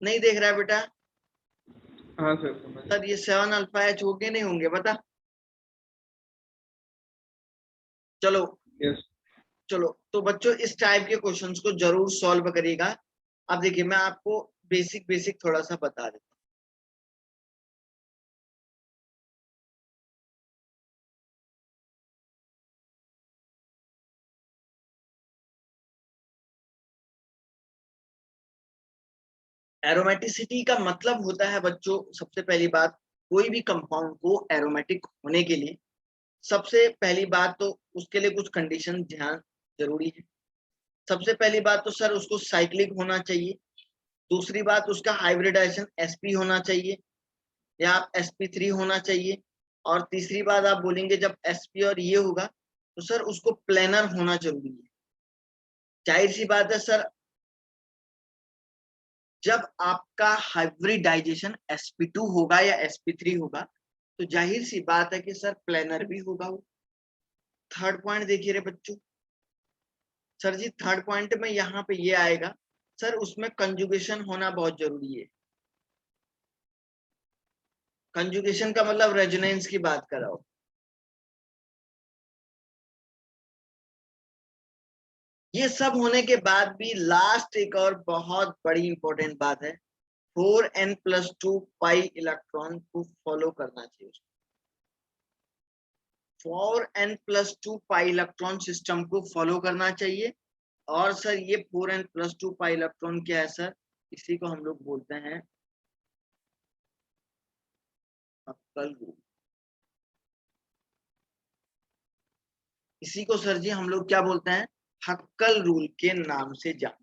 Speaker 1: नहीं देख रहा है बेटा?
Speaker 5: हाँ सर समझ गया।
Speaker 1: सर ये 7 अल्फा एच होंगे नहीं होंगे बता? चलो
Speaker 5: यस
Speaker 1: चलो तो बच्चों इस टाइप के क्वेश्चंस को जरूर सॉल्व करिएगा। अब देखिए मैं आपको बेसिक बेसिक थोड़ा सा बता देता हूँ। एरोमेटिसिटी का मतलब होता है बच्चों, सबसे पहली बात, कोई भी कंपाउंड को एरोमेटिक होने के लिए सबसे पहली बात तो उसके लिए कुछ कंडीशन ध्यान जरूरी है। सबसे पहली बात तो सर उसको साइक्लिक होना चाहिए। दूसरी बात उसका हाइब्रिडाइजेशन sp होना चाहिए या आप sp3 होना चाहिए। और तीसरी बात आप बोलेंगे जब sp और ये होगा तो सर उसको प्लेनर होना जरूरी है। जाहिर सी बात है सर, जब आपका हाइब्रिडाइजेशन sp2 होगा या sp3 होगा तो जाहिर सी बात है कि सर प्लेनर भी होगा वो। थर्ड पॉइंट देखिए रे बच्चों, सर जी थर्ड पॉइंट में यहाँ पे ये आएगा सर उसमें कंजुगेशन होना बहुत जरूरी है। कंजुगेशन का मतलब रेजोनेंस की बात कर रहा हूं। ये सब होने के बाद भी लास्ट एक और बहुत बड़ी इंपॉर्टेंट बात है, 4n+2 पाई इलेक्ट्रॉन को फॉलो करना चाहिए। 4n+2 पाई इलेक्ट्रॉन सिस्टम को फॉलो करना चाहिए। और सर ये 4n+2 पाई इलेक्ट्रॉन क्या है सर? इसी को हम लोग बोलते हैं हक्कल रूल। इसी को सर जी हम लोग क्या बोलते हैं? हक्कल रूल के नाम से जान।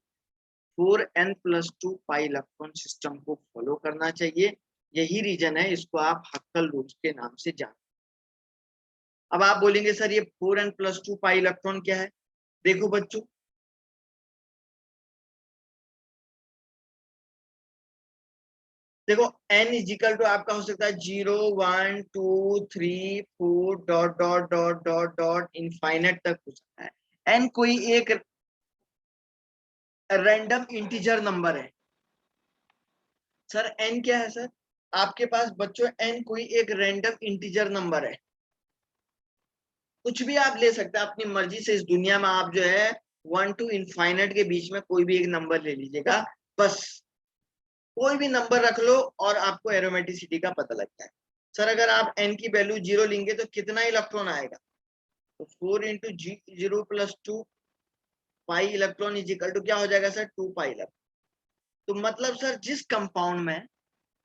Speaker 1: 4n+2 पाई इलेक्ट्रॉन सिस्टम को फॉलो करना चाहिए, यही रीजन है इसको आप हक्कल रूल के नाम से जान। अब आप बोलेंगे सर ये 4n+2 पाई इलेक्ट्रॉन क्या है? देखो बच्चों, देखो n इजिकल टू आपका हो सकता है 0 1 2 3 4 dot dot dot dot dot infinite तक हो सकता है। n कोई एक रैंडम इंटीजर नंबर है। सर n क्या है सर? आपके पास बच्चों n कोई एक रैंडम इंटीजर नंबर है। कुछ भी आप ले सकते हैं अपनी मर्जी से। इस दुनिया में आप जो है 1 to इनफाइनाइट के बीच में कोई भी एक नंबर ले लीजिएगा, बस कोई भी नंबर रख लो और आपको एरोमेटिसिटी का पता लगता है। सर अगर आप n की वैल्यू 0 लेंगे तो कितना इलेक्ट्रॉन आएगा? तो 4 × 0 + 2 pi electron is equal to क्या हो जाएगा सर? 2 pi electron. तो मतलब सर जिस कंपाउंड में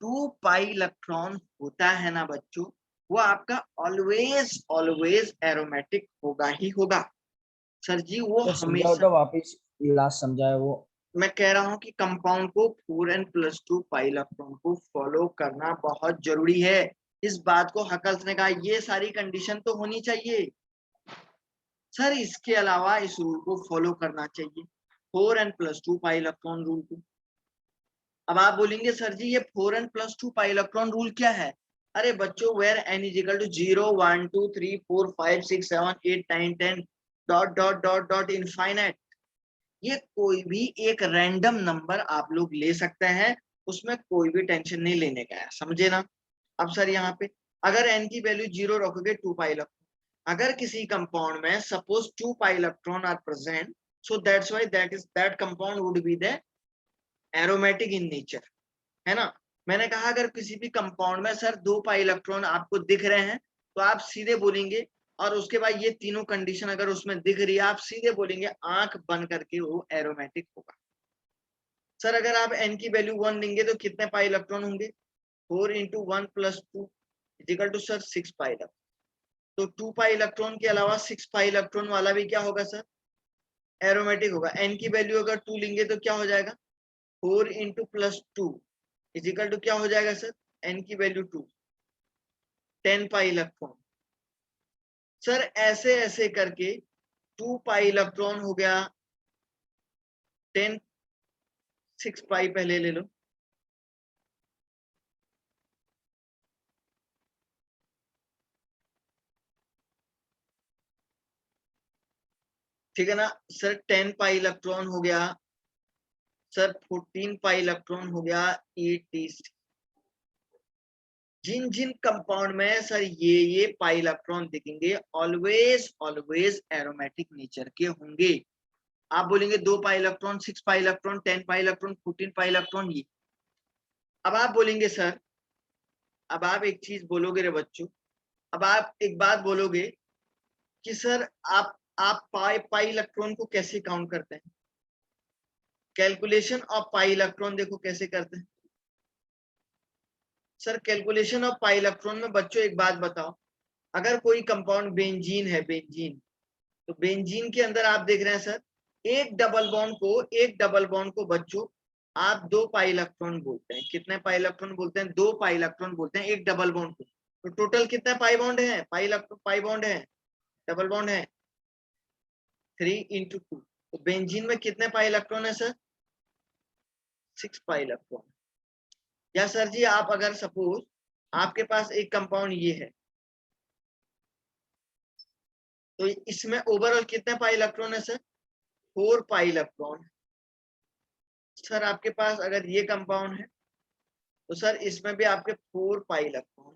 Speaker 1: 2 पाई इलेक्ट्रॉन होता है ना बच्चों, वो आपका ऑलवेज ऑलवेज एरोमेटिक होगा ही होगा। सर जी वो
Speaker 4: तो समझाओ
Speaker 1: हमेशा,
Speaker 4: तो वापिस, लास्ट समझाए वो।
Speaker 1: मैं कह रहा हूं कि कंपाउंड को 4n+2 पाई इलेक्ट्रॉन को फॉलो करना बहुत जरूरी है। इस बात को हकल्स ने कहा ये सारी कंडीशन तो होनी चाहिए सर, इसके अलावा इस रूल को फॉलो करना चाहिए, 4n+2 पाई इलेक्ट्रॉन रूल को। अब आप बोलेंगे सर जी ये 4n+2 पाई इलेक्ट्रॉन रूल क्या है? अरे बच्चों where n = 0 1 2 3 4 5 6 7 8 9 10 dot dot dot dot infinite, ये कोई भी एक रैंडम नंबर आप लोग ले सकते हैं, उसमें कोई भी टेंशन नहीं लेने का है, समझे ना? अब सर यहाँ पे अगर n की वैल्यू 0 रखोगे 2 पाई इलेक्ट्रॉन, अगर किसी कंपाउंड में suppose 2 pi electron are present, so that's why that compound would be the aromatic in nature, है ना? मैंने कहा अगर किसी भी कंपाउंड में सर 2 पाई इलेक्ट्रॉन आपको दिख रहे हैं तो आप सीधे बोलेंगे, और उसके बाद ये तीनों कंडीशन अगर उसमें दिख रही है आप सीधे बोलेंगे आंख बंद करके वो एरोमेटिक होगा। सर अगर आप n की वैल्यू 1 लेंगे तो कितने पाई इलेक्ट्रॉन होंगे? 4 × 1 + 2 equal to sir 6 pi electron. तो 2 पाई इलेक्ट्रॉन के अलावा 6 पाई इलेक्ट्रॉन वाला भी क्या होगा सर? एरोमेटिक होगा। n की वैल्यू अगर 2 लेंगे तो क्या हो जाएगा? 4 × +2 इक्वल टू क्या हो जाएगा सर? n की वैल्यू 2, 10 पाई इलेक्ट्रॉन। सर ऐसे ऐसे करके 2 पाई इलेक्ट्रॉन हो गया, 10 6 पाई पहले ले लो, ठीक है ना सर। 10 पाई इलेक्ट्रॉन हो गया सर, 14 पाई इलेक्ट्रॉन हो गया, 8 जिन जिन कंपाउंड में सर ये पाई इलेक्ट्रॉन दिखेंगे ऑलवेज ऑलवेज एरोमेटिक नेचर के होंगे। आप बोलेंगे 2 pi electron, 6 pi electron, 10 pi electron, 14 pi electron, ये। अब आप बोलेंगे सर, अब आप एक चीज बोलोगे रे बच्चों, अब आप एक बात बोलोगे कि सर आप पाई इलेक्ट्रॉन को कैसे काउंट करते हैं? कैलकुलेशन ऑफ पाई इलेक्ट्रॉन देखो कैसे करते हैं sir. Calculation of pi electron में बच्चों एक बात बताओ, अगर कोई कंपाउंड बेंजीन है, बेंजीन, तो बेंजीन के अंदर आप देख रहे हैं सर, एक डबल बॉन्ड को बच्चों आप 2 पाई इलेक्ट्रॉन बोलते हैं। कितने पाई इलेक्ट्रॉन बोलते हैं? 2 पाई इलेक्ट्रॉन बोलते हैं एक डबल बॉन्ड को। तो टोटल कितने पाई बॉन्ड है? पाई बॉन्ड है, डबल बॉन्ड है 3 × 2। तो बेंजीन में कितने पाई इलेक्ट्रॉन है सर? 6 pi electron. या सर जी आप अगर सपोज आपके पास एक कंपाउंड ये है, तो इसमें ओवरऑल कितने पाई इलेक्ट्रॉन है सर? 4 pi electron. सर आपके पास अगर ये कंपाउंड है तो सर इसमें भी आपके 4 पाई इलेक्ट्रॉन।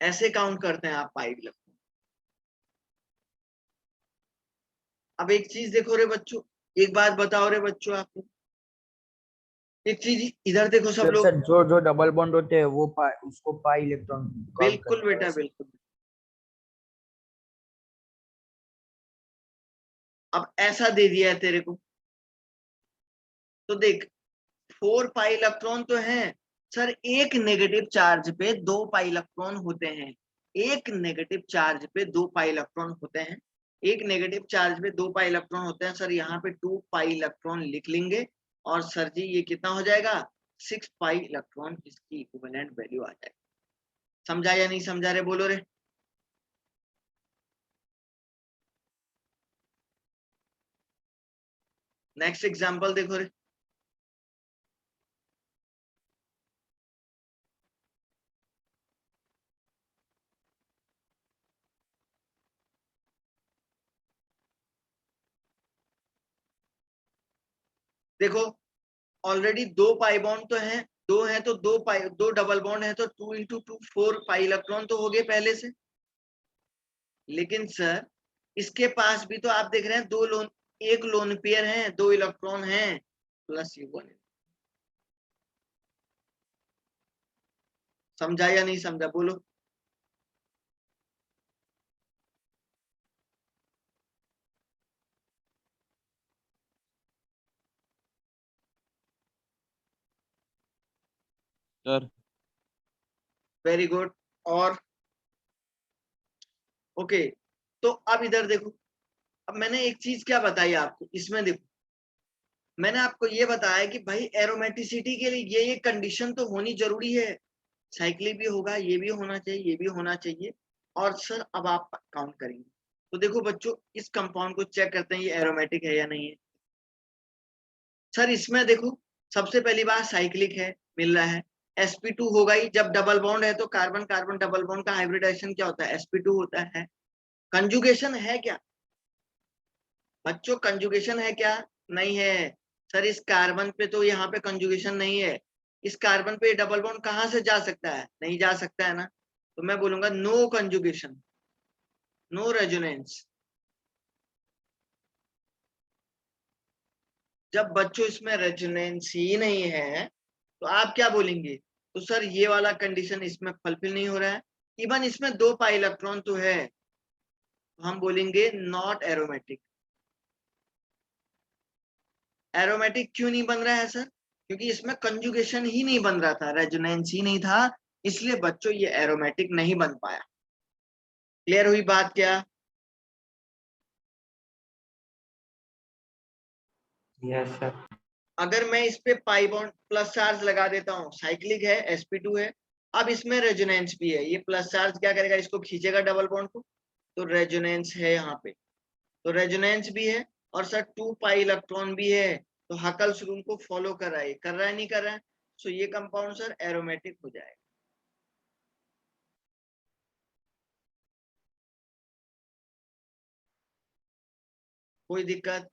Speaker 1: ऐसे काउंट करते हैं आप पाई इलेक्ट्रॉन। अब एक चीज देखो रे बच्चों, एक बात बताओ रे बच्चों आपको, एक चीज इधर देखो सब लोग।
Speaker 4: सर जो जो डबल बॉन्ड होते हैं वो उसको पाई इलेक्ट्रॉन
Speaker 1: बिल्कुल बेटा बिल्कुल। अब ऐसा दे दिया है तेरे को, तो देख 4 पाई इलेक्ट्रॉन तो है सर, एक नेगेटिव चार्ज पे 2 पाई इलेक्ट्रॉन होते हैं। एक नेगेटिव चार्ज पे 2 पाई इलेक्ट्रॉन होते हैं, एक नेगेटिव चार्ज पे 2 पाई इलेक्ट्रॉन होते हैं सर। यहाँ पे 2 पाई इलेक्ट्रॉन लिख लेंगे और सर जी ये कितना हो जाएगा? 6 पाई इलेक्ट्रॉन इसकी इक्विवेलेंट वैल्यू आ जाएगी। समझा या नहीं समझा रे? बोलो रे। नेक्स्ट एग्जांपल देखो रे। देखो ऑलरेडी 2 पाई बॉन्ड तो हैं, 2 हैं तो 2 डबल बॉन्ड है तो 2 × 2 4 पाई इलेक्ट्रॉन तो हो गए पहले से। लेकिन सर इसके पास भी तो आप देख रहे हैं एक लोन पेयर है, 2 इलेक्ट्रॉन हैं प्लस ये 1। समझा या नहीं समझा? बोलो।
Speaker 5: Sir
Speaker 1: very good. और ओके, तो अब इधर देखो, अब मैंने एक चीज क्या बताई आपको इसमें, देखो मैंने आपको ये बताया कि भाई एरोमेटिसिटी के लिए ये कंडीशन तो होनी जरूरी है, साइक्लिक भी होगा, ये भी होना चाहिए, ये भी होना चाहिए। और सर अब आप काउंट करेंगे तो देखो बच्चों इस कंपाउंड को चेक करते हैं ये एरोमेटिक है या नहीं है। सर इसमें देखो सबसे पहली बात साइक्लिक है, मिल रहा है। sp2 होगा ही, जब डबल बॉन्ड है तो कार्बन कार्बन डबल बॉन्ड का हाइब्रिडाइजेशन क्या होता है? sp2 होता है। कंजुगेशन है क्या बच्चों? कंजुगेशन है क्या? नहीं है सर। इस कार्बन पे तो यहाँ पे कंजुगेशन नहीं है, इस कार्बन पे डबल बॉन्ड कहाँ से जा सकता है? नहीं जा सकता है ना। तो मैं बोलूंगा नो कंजुगेशन, नो रेजोनेंस। जब बच्चों इसमें रेजोनेंस ही नहीं है तो आप क्या बोलेंगे? तो सर ये वाला कंडीशन इसमें फुलफिल नहीं हो रहा है। इवन इसमें 2 पाई इलेक्ट्रॉन तो है, तो हम बोलेंगे नॉट एरोमेटिक। एरोमेटिक क्यों नहीं बन रहा है सर? क्योंकि इसमें कंजुगेशन ही नहीं बन रहा था, रेजोनेंस ही नहीं था, इसलिए बच्चों ये एरोमेटिक नहीं बन पाया। क्लियर हुई बात क्या?
Speaker 6: Yes sir.
Speaker 1: अगर मैं इस पे पाई बॉन्ड प्लस चार्ज लगा देता हूँ, साइक्लिक है, sp2 है, अब इसमें रेजोनेंस भी है, ये प्लस चार्ज क्या करेगा? इसको खींचेगा डबल बॉन्ड को, तो रेजोनेंस है यहाँ पे, तो रेजोनेंस भी है और सर 2 पाई इलेक्ट्रॉन भी है, तो हकल्स रूल को फॉलो कर रहा है, कर रहा है नहीं कर रहा है? सो ये कंपाउंड सर एरोमेटिक हो जाएगा। कोई दिक्कत?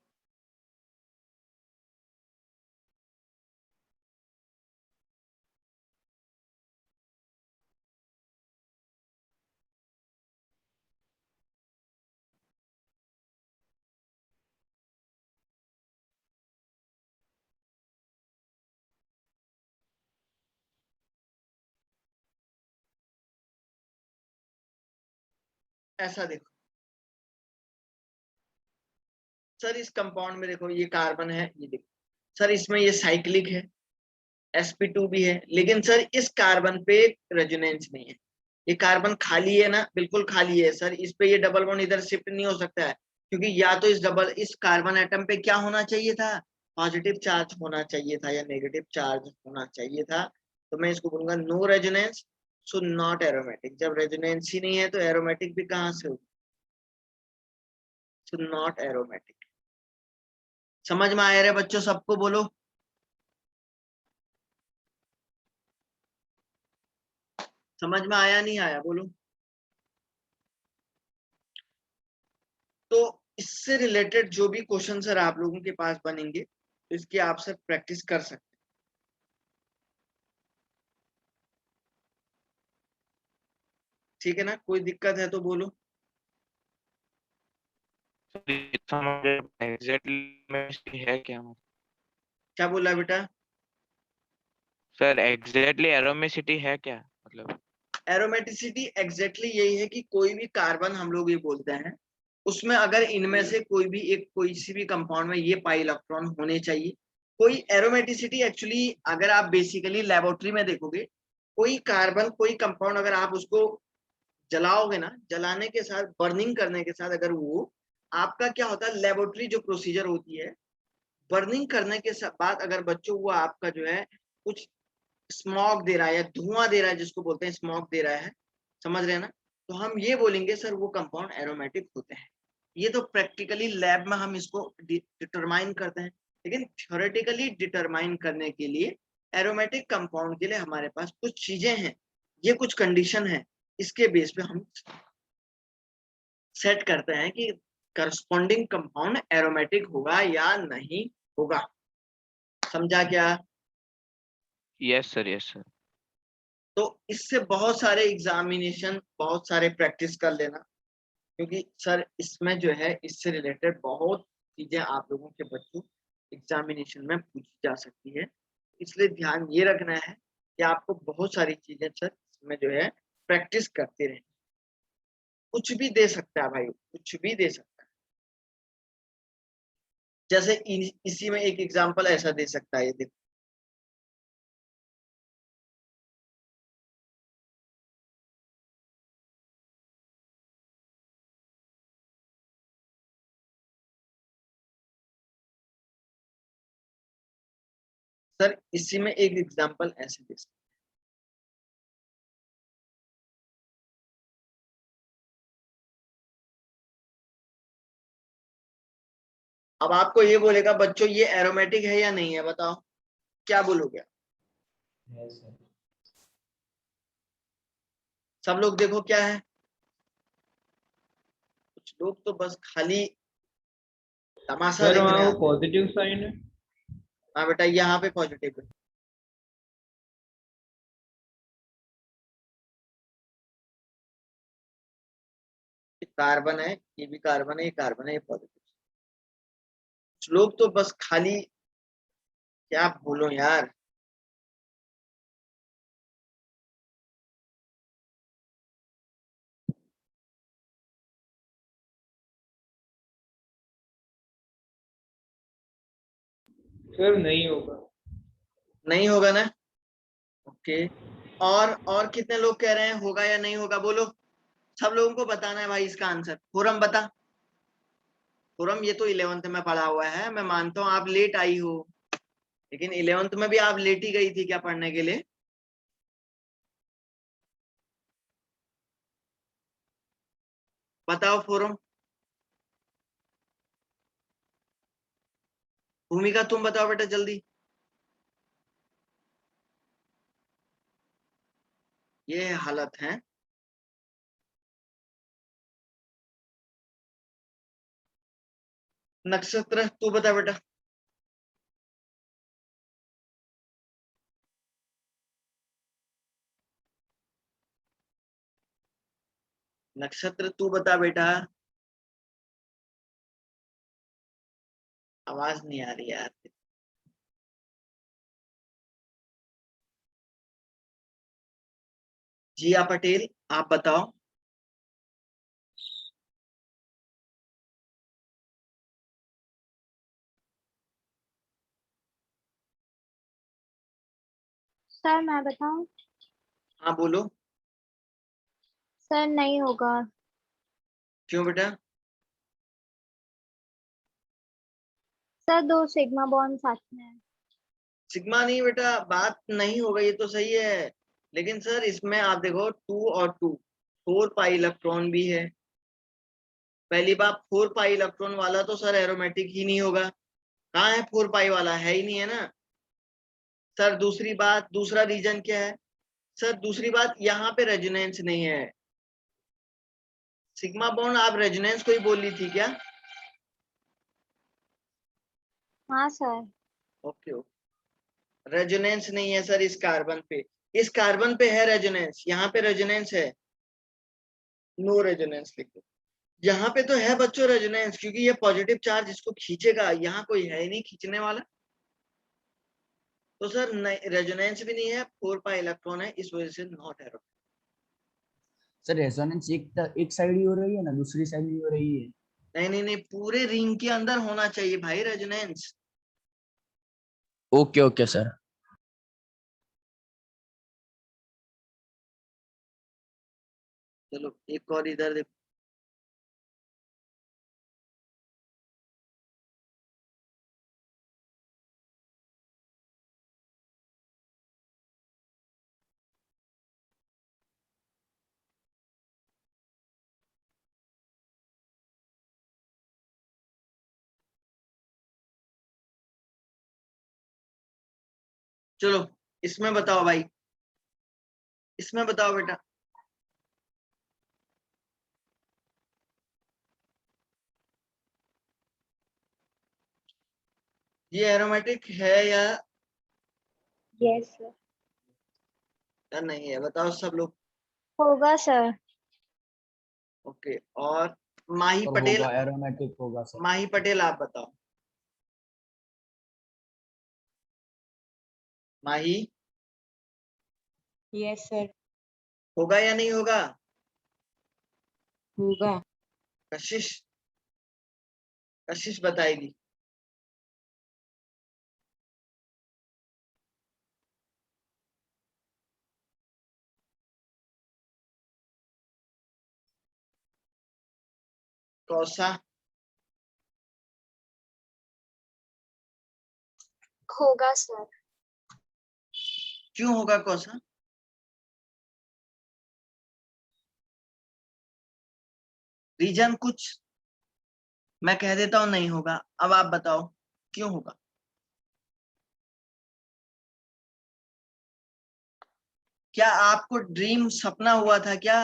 Speaker 1: ऐसा देखो सर, इस कंपाउंड में देखो ये कार्बन है, ये देखो सर इसमें ये साइक्लिक है, sp2 भी है, लेकिन सर इस कार्बन पे रेजोनेंस नहीं है। ये कार्बन खाली है ना, बिल्कुल खाली है सर, इस पे ये डबल बॉन्ड इधर शिफ्ट नहीं हो सकता है, क्योंकि या तो इस कार्बन एटम पे क्या होना चाहिए था, पॉजिटिव चार्ज होना चाहिए था या नेगेटिव चार्ज होना चाहिए था। तो मैं इसको बोलूंगा no resonance, so not aromatic. जब रेजोनेंस ही नहीं है तो एरोमेटिक भी कहां से होगी, सो नॉट एरोमेटिक। समझ में आ रहा है बच्चों सबको? बोलो समझ में आया नहीं आया, बोलो। तो इससे रिलेटेड जो भी क्वेश्चन सर आप लोगों के पास बनेंगे तो इसकी आप सर प्रैक्टिस कर सकते हैं। ठीक है ना, कोई दिक्कत है तो बोलो।
Speaker 6: एग्जैक्टली है क्या?
Speaker 1: क्या बोला बेटा?
Speaker 6: सर एग्जैक्टली एरोमेसिटी है क्या मतलब?
Speaker 1: एरोमेटिसिटी एग्जैक्टली यही है कि कोई भी कार्बन हम लोग ये बोलते हैं, उसमें अगर इनमें से कोई भी एक, कोई सी भी कंपाउंड में ये पाई इलेक्ट्रॉन होने चाहिए। कोई एरोमेटिसिटी एक्चुअली अगर आप बेसिकली लेबोरेटरी में देखोगे, कोई कार्बन कोई कंपाउंड अगर आप उसको जलाओगे ना, जलाने के साथ बर्निंग करने के साथ अगर वो आपका क्या होता है, लेबोरेटरी जो प्रोसीजर होती है, बर्निंग करने के बाद अगर बच्चों वो आपका जो है कुछ स्मॉग दे रहा है या धुआं दे रहा है, जिसको बोलते हैं स्मॉग दे रहा है, समझ रहे हैं ना, तो हम ये बोलेंगे सर वो कंपाउंड एरोमेटिक होते हैं। ये तो प्रैक्टिकली लैब में हम इसको डिटरमाइन करते हैं, लेकिन थ्योरेटिकली डिटरमाइन करने के लिए एरोमेटिक कंपाउंड के लिए हमारे पास कुछ चीजें हैं, ये कुछ कंडीशन है, इसके बेस पे हम सेट करते हैं कि करस्पॉन्डिंग कंपाउंड एरोमेटिक होगा या नहीं होगा। समझा क्या?
Speaker 6: Yes sir, yes sir.
Speaker 1: तो इससे बहुत सारे एग्जामिनेशन, बहुत सारे प्रैक्टिस कर लेना, क्योंकि सर इसमें जो है इससे रिलेटेड बहुत चीजें आप लोगों के बच्चों एग्जामिनेशन में पूछी जा सकती है। इसलिए ध्यान ये रखना है कि आपको बहुत सारी चीजें सर इसमें जो है प्रैक्टिस करते रहें। कुछ भी दे सकता है भाई, कुछ भी दे सकता है। जैसे इसी में एक एग्जाम्पल ऐसा दे सकता है, ये देखो सर, इसी में एक एग्जाम्पल ऐसे दे सकता है। अब आपको ये बोलेगा बच्चों ये एरोमेटिक है या नहीं है, बताओ क्या बोलोगे?
Speaker 4: Yes, sir.
Speaker 1: सब लोग देखो क्या है, कुछ लोग तो बस खाली तमाशा
Speaker 5: सर
Speaker 1: देखने
Speaker 5: वहाँ वो
Speaker 1: आते हैं।
Speaker 5: पॉजिटिव साइन है।
Speaker 1: हाँ बेटा, यहाँ पे पॉजिटिव है। कार्बन है, ये भी कार्बन है, ये कार्बन है, ये पॉजिटिव। कुछ लोग तो बस खाली, क्या बोलो यार।
Speaker 5: सर नहीं होगा।
Speaker 1: नहीं होगा ना, ओके। और कितने लोग कह रहे हैं होगा या नहीं होगा, बोलो। सब लोगों को बताना है भाई इसका आंसर। फोरम बता। फोरम ये तो 11th में पढ़ा हुआ है, मैं मानता हूँ आप लेट आई हो, लेकिन 11th में भी आप लेट ही गई थी क्या पढ़ने के लिए? बताओ फोरम। भूमिका तुम बताओ बेटा जल्दी। ये हालत है। नक्षत्र तू बता बेटा। नक्षत्र तू बता बेटा। आवाज नहीं आ रही यार। जिया पटेल आप बताओ।
Speaker 2: सर मैं बताऊं?
Speaker 1: हाँ बोलो।
Speaker 2: सर नहीं होगा।
Speaker 1: क्यों बेटा?
Speaker 2: सर 2 सिग्मा बॉन्ड साथ में है।
Speaker 1: सिग्मा नहीं बेटा, बात नहीं होगा ये तो सही है, लेकिन सर इसमें आप देखो 2 और 2 4 पाई इलेक्ट्रॉन भी है। पहली बात 4 पाई इलेक्ट्रॉन वाला तो सर एरोमेटिक ही नहीं होगा। कहाँ है 4 पाई वाला? है ही नहीं है ना सर। दूसरी बात, दूसरा रीजन क्या है सर? दूसरी बात यहाँ पे रेजोनेंस नहीं है। सिग्मा बॉन्ड आप रेजोनेंस को ही बोल रही थी क्या?
Speaker 2: हाँ सर।
Speaker 1: Okay okay. रेजोनेंस नहीं है सर इस कार्बन पे। इस कार्बन पे है रेजोनेंस, यहाँ पे रेजोनेंस है? नो रेजोनेंस लिखो। यहाँ पे तो है बच्चों रेजोनेंस, क्योंकि ये पॉजिटिव चार्ज इसको खींचेगा, यहाँ कोई है ही नहीं खींचने वाला। तो सर रेजोनेंस भी नहीं है, 4 पाई इलेक्ट्रॉन है, इस वजह से नॉट एरो।
Speaker 4: सर रेजोनेंस एक साइड ही हो रही है ना, दूसरी साइड भी हो रही है।
Speaker 1: नहीं नहीं नहीं, पूरे रिंग के अंदर होना चाहिए भाई रेजोनेंस।
Speaker 4: Okay okay sir.
Speaker 1: चलो एक और इधर देखो। चलो इसमें बताओ भाई, इसमें बताओ बेटा। ये एरोमेटिक है
Speaker 2: यस सर।
Speaker 1: या नहीं है? बताओ सब लोग।
Speaker 2: होगा सर।
Speaker 1: ओके। और माही
Speaker 4: और
Speaker 1: पटेल,
Speaker 4: होगा, एरोमेटिक होगा सर।
Speaker 1: माही पटेल आप बताओ। माही
Speaker 7: यस सर।
Speaker 1: होगा या नहीं होगा?
Speaker 7: होगा।
Speaker 1: कशिश, कशिश बताएगी। कौसा?
Speaker 2: होगा सर।
Speaker 1: क्यों होगा कौसा? रीजन कुछ मैं कह देता हूं नहीं होगा, अब आप बताओ क्यों होगा। क्या आपको ड्रीम सपना हुआ था क्या?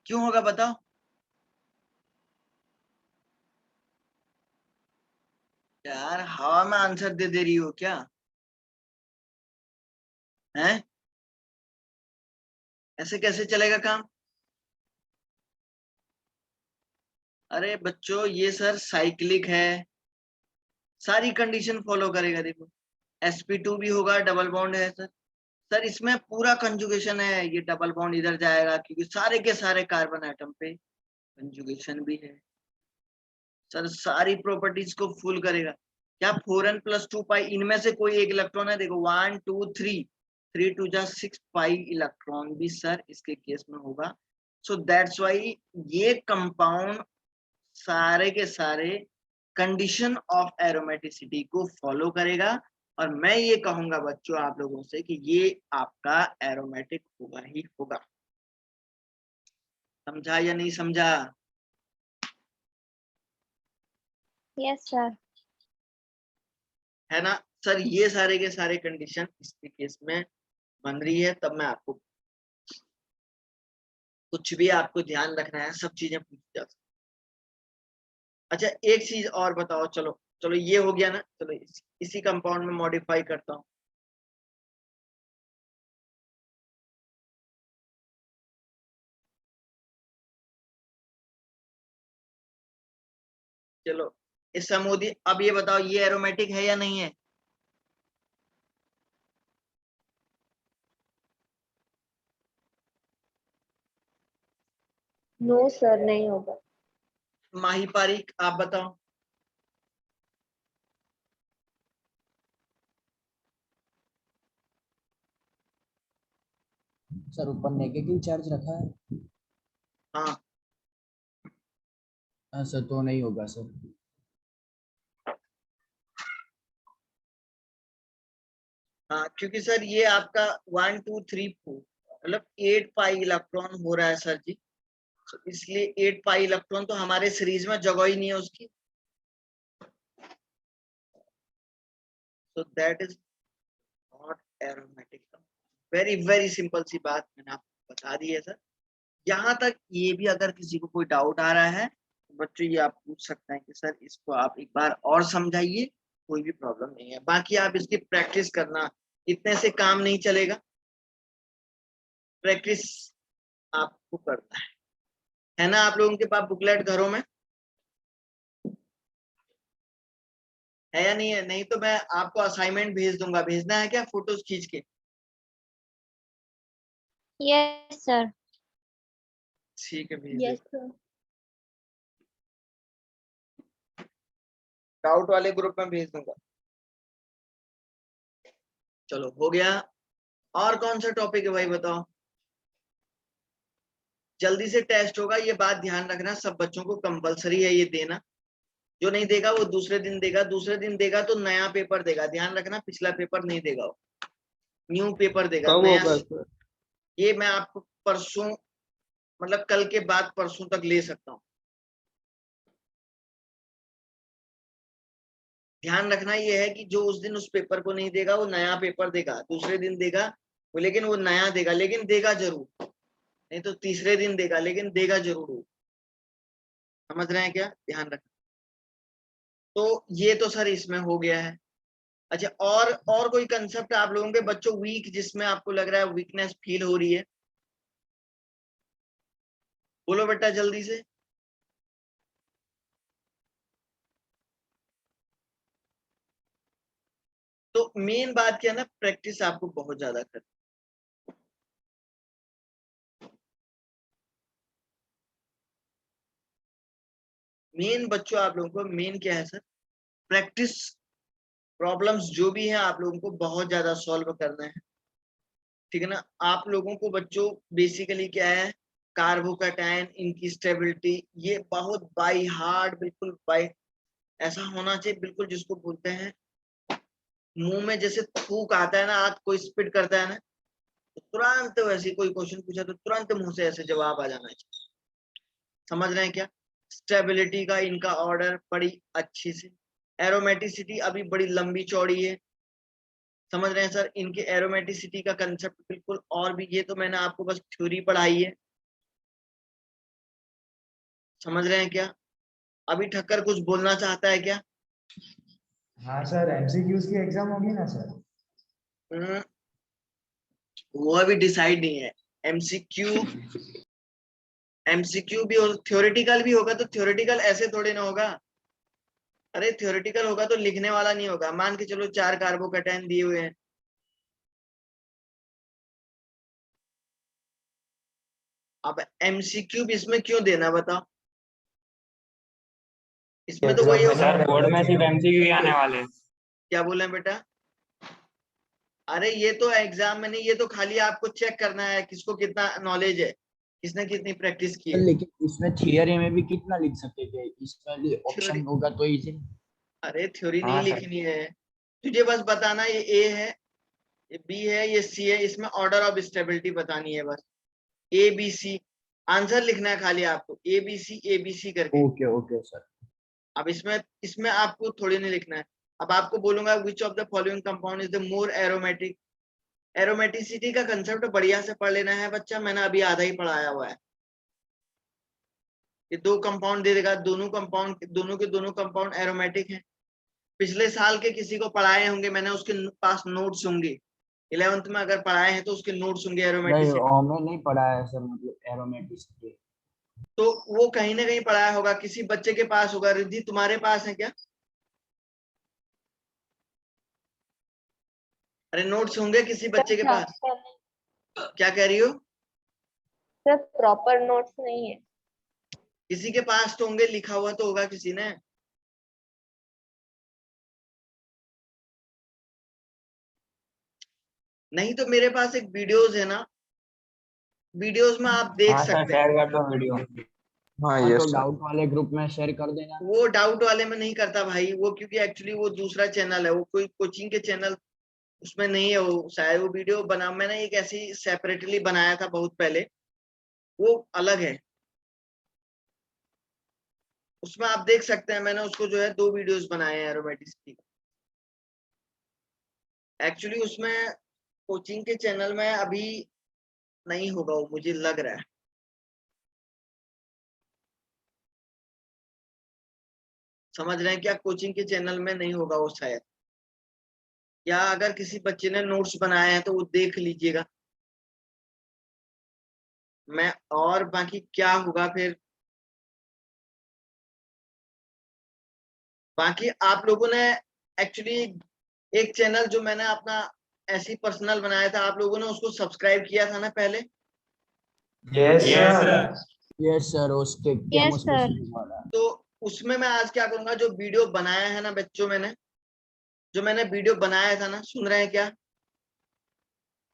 Speaker 1: क्यों होगा बताओ। यार हवा में आंसर दे रही हो क्या? हैं? ऐसे कैसे चलेगा काम? अरे बच्चों ये सर साइक्लिक है, सारी कंडीशन फॉलो करेगा। देखो sp2 भी होगा, डबल बॉन्ड है सर। सर इसमें पूरा कंजुगेशन है, ये डबल बॉन्ड इधर जाएगा क्योंकि सारे के सारे कार्बन एटम पे कंजुगेशन भी है। सर सारी प्रॉपर्टीज को फुल करेगा। क्या 4n+2 पाई इनमें से कोई एक इलेक्ट्रॉन है? देखो 1 2 3, 3 2 जा 6 पाई इलेक्ट्रॉन भी सर इसके केस में होगा। सो दैट्स वाई ये कंपाउंड सारे के सारे कंडीशन ऑफ एरोमेटिसिटी को फॉलो करेगा। और मैं ये कहूंगा बच्चों आप लोगों से कि ये आपका एरोमेटिक होगा ही होगा। समझा या नहीं समझा?
Speaker 2: Yes sir.
Speaker 1: है ना सर? ये सारे के सारे कंडीशन इसके केस में बन रही है, तब मैं आपको कुछ भी आपको ध्यान रखना है, सब चीजें पूछी जा सकती। अच्छा एक चीज और बताओ, चलो चलो ये हो गया ना, चलो इसी कंपाउंड में मॉडिफाई करता हूँ। चलो इस समूदी, अब ये बताओ ये एरोमेटिक है या नहीं है?
Speaker 2: नो सर, नहीं होगा।
Speaker 1: माही पारीक आप बताओ।
Speaker 4: सर ऊपर नेगेटिव चार्ज रखा है।
Speaker 1: हाँ
Speaker 4: हाँ सर, तो नहीं होगा सर।
Speaker 1: हाँ, क्योंकि सर ये आपका 1 2 3 4 मतलब 8 पाई इलेक्ट्रॉन हो रहा है सर जी। तो इसलिए 8 पाई इलेक्ट्रॉन तो हमारे सीरीज में जगह ही नहीं है उसकी, so that is not aromatic compound। Very very simple सी बात मैंने आपको बता दी है सर। यहाँ तक ये भी अगर किसी को कोई डाउट आ रहा है तो बच्चों ये आप पूछ सकते हैं कि सर इसको आप एक बार और समझाइए, कोई भी प्रॉब्लम नहीं है। बाकी आप इसकी प्रैक्टिस करना, इतने से काम नहीं चलेगा, प्रैक्टिस आपको करना है ना? आप लोगों के पास बुकलेट घरों में है या नहीं है? नहीं तो मैं आपको असाइनमेंट भेज दूंगा, भेजना है क्या फोटोज खींच के?
Speaker 2: Yes sir.
Speaker 1: ठीक है भेज
Speaker 2: यस
Speaker 1: देता।
Speaker 2: सर।
Speaker 1: डाउट वाले ग्रुप में भेज दूंगा। चलो हो गया। और कौन सा टॉपिक है भाई बताओ? जल्दी से टेस्ट होगा, ये बात ध्यान रखना, सब बच्चों को कंपलसरी है ये देना। जो नहीं देगा वो दूसरे दिन देगा, दूसरे दिन देगा तो नया पेपर देगा, ध्यान रखना, पिछला पेपर नहीं देगा वो, न्यू पेपर देगा
Speaker 5: कब
Speaker 1: नया।
Speaker 5: होगा सर?
Speaker 1: ये मैं आपको परसों, मतलब कल के बाद परसों तक ले सकता हूँ। ध्यान रखना ये है कि जो उस दिन उस पेपर को नहीं देगा वो नया पेपर देगा, दूसरे दिन देगा वो, लेकिन वो नया देगा, लेकिन देगा जरूर। नहीं तो तीसरे दिन देगा लेकिन देगा जरूर वो। समझ रहे हैं क्या? ध्यान रखना। तो ये तो सर इसमें हो गया है। अच्छा और कोई कंसेप्ट आप लोगों के बच्चों वीक, जिसमें आपको लग रहा है वीकनेस फील हो रही है? बोलो बेटा जल्दी से। तो मेन बात क्या है ना, प्रैक्टिस आपको बहुत ज्यादा करनी। मेन बच्चों आप लोगों को मेन क्या है सर, प्रैक्टिस। प्रॉब्लम्स जो भी है आप लोगों को बहुत ज्यादा सॉल्व करना है, ठीक है ना? आप लोगों को बच्चों बेसिकली क्या है, कार्बोकैटायन, इनकी स्टेबिलिटी, ये बहुत बाई हार्ट, बिल्कुल बाई ऐसा होना चाहिए, बिल्कुल जिसको बोलते हैं मुंह में जैसे थूक आता है ना, आप कोई स्पिट करता है ना, तो तुरंत वैसे कोई क्वेश्चन पूछा तो तुरंत मुंह से ऐसे जवाब आ जाना चाहिए। समझ रहे हैं क्या? स्टेबिलिटी का इनका ऑर्डर बड़ी अच्छी से, एरोमेटिसिटी अभी बड़ी लंबी चौड़ी है। समझ रहे हैं सर? इनके एरोमेटिसिटी का कंसेप्ट बिल्कुल, और भी ये तो मैंने आपको बस थ्योरी पढ़ाई है। समझ रहे हैं क्या? अभी ठक्कर कुछ बोलना चाहता है क्या?
Speaker 7: हाँ सर, एमसीक्यूज की एग्जाम होगी ना सर?
Speaker 1: हम्म, वो अभी डिसाइड नहीं है। एमसीक्यू एमसीक्यू भी हो, थ्योरेटिकल भी होगा, तो थ्योरेटिकल ऐसे थोड़े ना होगा। अरे थ्योरेटिकल होगा तो लिखने वाला नहीं होगा। मान के चलो 4 कार्बोकैटायन दिए हुए हैं, अब एमसीक्यू भी इसमें क्यों देना बताओ? इसमें तो वही होगा।
Speaker 5: सर बोर्ड में सिर्फ एमसीक्यू ही आने वाले हैं।
Speaker 1: क्या बोले बेटा? अरे ये तो एग्जाम में नहीं, ये तो खाली आपको चेक करना है किसको कितना नॉलेज है, किसने कितनी प्रैक्टिस की है।
Speaker 4: लेकिन इसमें थियरी में भी कितना लिख सकते थे, इसमें
Speaker 1: थ्योरी,
Speaker 4: ऑप्शन होगा तो इजी।
Speaker 1: अरे थ्योरी नहीं
Speaker 5: हाँ सर।
Speaker 1: लिखनी है, तुझे बस बताना ये ए है, ये बी है, ये सी है, इसमें ऑर्डर ऑफ स्टेबिलिटी बतानी है बस। ए बी सी आंसर लिखना है खाली आपको, ए बी सी करके।
Speaker 4: Okay okay sir.
Speaker 1: अब इसमें इसमें आपको थोड़ी नहीं लिखना है। अब आपको बोलूंगा which of the following compound is the more aromatic. Aromaticity का कंसेप्ट बढ़िया से पढ़ लेना है बच्चा, मैंने अभी आधा ही पढ़ाया हुआ है। ये 2 कंपाउंड दे देगा, दोनों के दोनों कंपाउंड एरोमेटिक हैं। पिछले साल के किसी को पढ़ाए होंगे मैंने, उसके पास नोट्स होंगे, 11th में अगर पढ़ाए हैं तो उसके नोट्स होंगे
Speaker 4: नहीं
Speaker 1: एरोमेटिसिटी।
Speaker 4: हमें नहीं पढ़ा है सर, मतलब एरोमेटिसिटी।
Speaker 1: तो वो कहीं ना कहीं पढ़ाया होगा, किसी बच्चे के पास होगा। रिद्धि तुम्हारे पास है क्या? अरे नोट्स होंगे किसी बच्चे के पास। क्या कह रही हो?
Speaker 8: सर प्रॉपर नोट्स नहीं है।
Speaker 1: किसी के पास तो होंगे, लिखा हुआ तो होगा किसी ने। नहीं तो मेरे पास एक वीडियोस है ना, वीडियोस में आप देख
Speaker 5: हाँ सर,
Speaker 1: सकते हैं।
Speaker 5: शेयर कर दो वीडियो।
Speaker 3: हाँ
Speaker 4: हाँ
Speaker 3: यस
Speaker 4: तो
Speaker 3: सर।
Speaker 4: डाउट वाले ग्रुप में शेयर कर देना।
Speaker 1: वो डाउट वाले में नहीं करता भाई वो, क्योंकि एक्चुअली वो दूसरा चैनल है, वो कोई कोचिंग के चैनल उसमें नहीं है। वो शायद वो वीडियो बना, मैंने एक ऐसी सेपरेटली बनाया था बहुत पहले, वो अलग है। उसमें आप देख सकते हैं, मैंने उसको जो है 2 वीडियोस बनाए हैं एरोमेटिसिटी। एक्चुअली उसमें कोचिंग के चैनल में अभी नहीं होगा वो, मुझे लग रहा है। समझ रहे हैं क्या? कोचिंग के चैनल में नहीं होगा वो शायद, या अगर किसी बच्चे ने नोट्स बनाए हैं तो वो देख लीजिएगा। मैं और बाकी क्या होगा फिर, बाकी आप लोगों ने एक्चुअली एक चैनल जो मैंने अपना ऐसी पर्सनल बनाया था, आप लोगों ने उसको सब्सक्राइब किया था ना पहले?
Speaker 7: Yes sir.
Speaker 4: यस सर, उसके
Speaker 2: Yes, sir.
Speaker 4: वाला।
Speaker 1: तो उसमें मैं आज क्या करूंगा, जो वीडियो बनाया है ना बच्चों, जो मैंने वीडियो बनाया था ना, सुन रहे हैं क्या?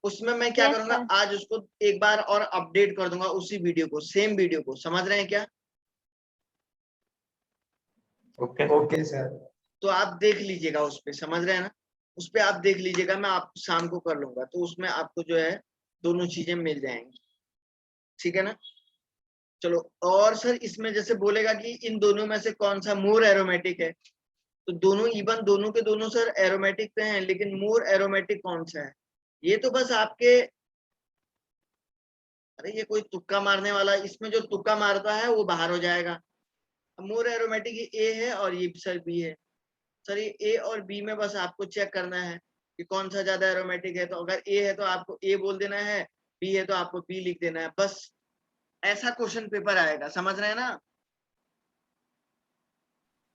Speaker 1: उसमें मैं क्या
Speaker 2: Yes,
Speaker 1: करूंगा,
Speaker 2: sir.
Speaker 1: आज उसको एक बार और अपडेट कर दूंगा, उसी वीडियो को, सेम वीडियो को। समझ रहे हैं क्या?
Speaker 5: Okay
Speaker 7: okay sir.
Speaker 1: तो आप देख लीजिएगा उस पे, समझ रहे हैं ना? उस पे आप देख लीजिएगा, मैं आप शाम को कर लूंगा, तो उसमें आपको जो है दोनों चीजें मिल जाएंगी। ठीक है ना? चलो। और सर इसमें जैसे बोलेगा कि इन दोनों में से कौन सा मोर एरोमेटिक है, तो दोनों इवन दोनों के दोनों सर एरोमेटिक पे हैं, लेकिन मोर एरोमेटिक कौन सा है, ये तो बस आपके, अरे ये कोई तुक्का मारने वाला, इसमें जो तुक्का मारता है वो बाहर हो जाएगा। मोर एरोमेटिक ए है और ये सर बी है। सर ये ए और बी में बस आपको चेक करना है कि कौन सा ज्यादा एरोमेटिक है। तो अगर ए है तो आपको ए बोल देना है, बी है तो आपको बी लिख देना है, बस। ऐसा क्वेश्चन पेपर आएगा, समझ रहे हैं ना?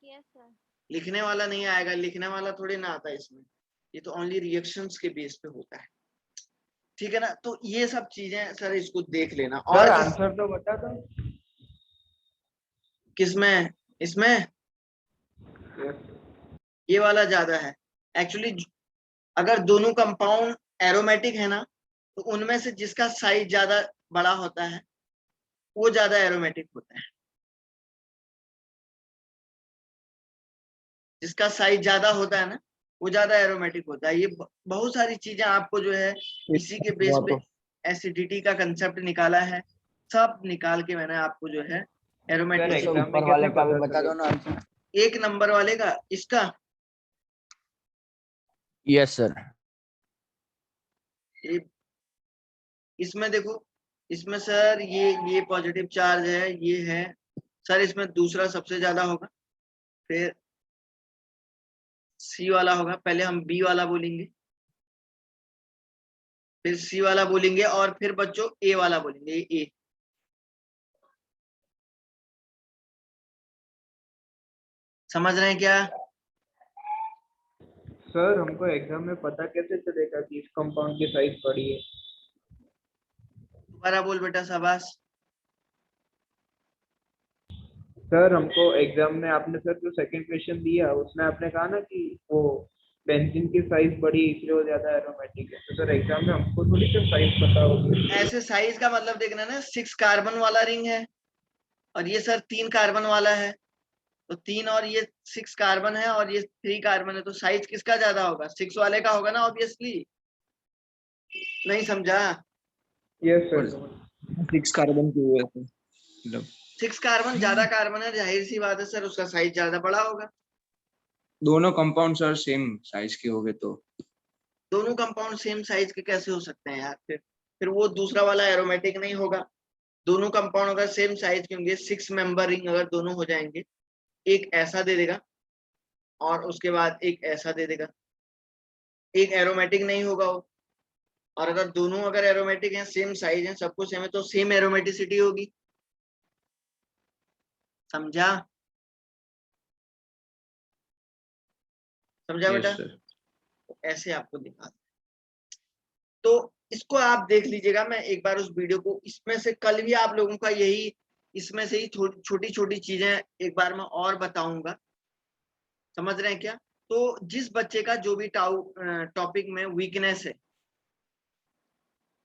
Speaker 2: Yes, sir.
Speaker 1: लिखने वाला नहीं आएगा, लिखने वाला थोड़ी ना आता है इसमें, ये तो ओनली रिएक्शंस के बेस पे होता है। ठीक है ना? तो ये सब चीजें सर इसको देख लेना। और
Speaker 7: सर आंसर तो बता दो।
Speaker 1: किसमें? इसमें ये वाला ज्यादा है एक्चुअली। अगर दोनों कंपाउंड एरोमेटिक है ना, तो उनमें से जिसका साइज ज्यादा बड़ा होता है वो ज्यादा एरोमेटिक होता है। जिसका साइज ज्यादा होता है ना, वो ज्यादा एरोमेटिक होता है। ये बहुत सारी चीजें आपको जो है इसी के बेस पे एसिडिटी का कंसेप्ट निकाला है, सब निकाल के मैंने आपको जो है एरोमेटिक।
Speaker 4: ऊपर वाले का भी बता दो ना आंसर।
Speaker 1: 1 नंबर वाले का इसका,
Speaker 4: यस सर।
Speaker 1: इसमें देखो, इसमें सर ये पॉजिटिव चार्ज है, ये है सर, इसमें दूसरा सबसे ज्यादा होगा, फिर सी वाला होगा। पहले हम बी वाला बोलेंगे, फिर सी वाला बोलेंगे, और फिर बच्चों ए वाला बोलेंगे। ए समझ रहे हैं क्या?
Speaker 7: सर हमको एग्जाम में पता कैसे चलेगा कि इस कंपाउंड की साइज बड़ी है?
Speaker 1: दोबारा बोल बेटा, शाबाश।
Speaker 7: सर हमको एग्जाम में आपने सर जो सेकंड क्वेश्चन दिया उसमें आपने कहा ना कि वो बेंजीन की साइज बड़ी है इसलिए वो ज्यादा एरोमेटिक है। तो सर एग्जाम में हमको थोड़ी सी साइज पता होगी।
Speaker 1: ऐसे साइज का मतलब देखना ना, 6 कार्बन वाला रिंग है और ये सर 3 कार्बन वाला है, तो 3 और ये 6 कार्बन है और ये 3 कार्बन है, तो साइज किसका ज्यादा होगा? 6 वाले का होगा ना ऑब्वियसली। नहीं समझा?
Speaker 7: Yes sir.
Speaker 3: 6 कार्बन की हुए थे मतलब
Speaker 1: 6 कार्बन ज्यादा कार्बन है, जाहिर सी बात है सर उसका साइज ज्यादा बड़ा होगा।
Speaker 3: दोनों कंपाउंड सर सेम साइज के हो गए तो
Speaker 1: दोनों कंपाउंड सेम साइज के कैसे हो सकते हैं यार? फिर वो दूसरा वाला एरोमेटिक नहीं होगा। दोनों कंपाउंड अगर सेम साइज के होंगे, 6 मेंबर रिंग अगर दोनों हो जाएंगे, एक ऐसा दे देगा और उसके बाद एक ऐसा दे देगा, एक एरोमेटिक नहीं होगा वो। और अगर दोनों अगर एरोमेटिक हैं, सेम साइज हैं, सब कुछ सेम है, तो सेम एरोमेटिसिटी होगी। समझा? समझा बेटा?
Speaker 3: Yes sir.
Speaker 1: ऐसे आपको दिखा दें। तो इसको आप देख लीजिएगा, मैं एक बार उस वीडियो को, इसमें से कल भी आप लोगों का यही, इसमें से ही छोटी छोटी चीजें एक बार मैं और बताऊंगा। समझ रहे हैं क्या? तो जिस बच्चे का जो भी टॉपिक में वीकनेस है,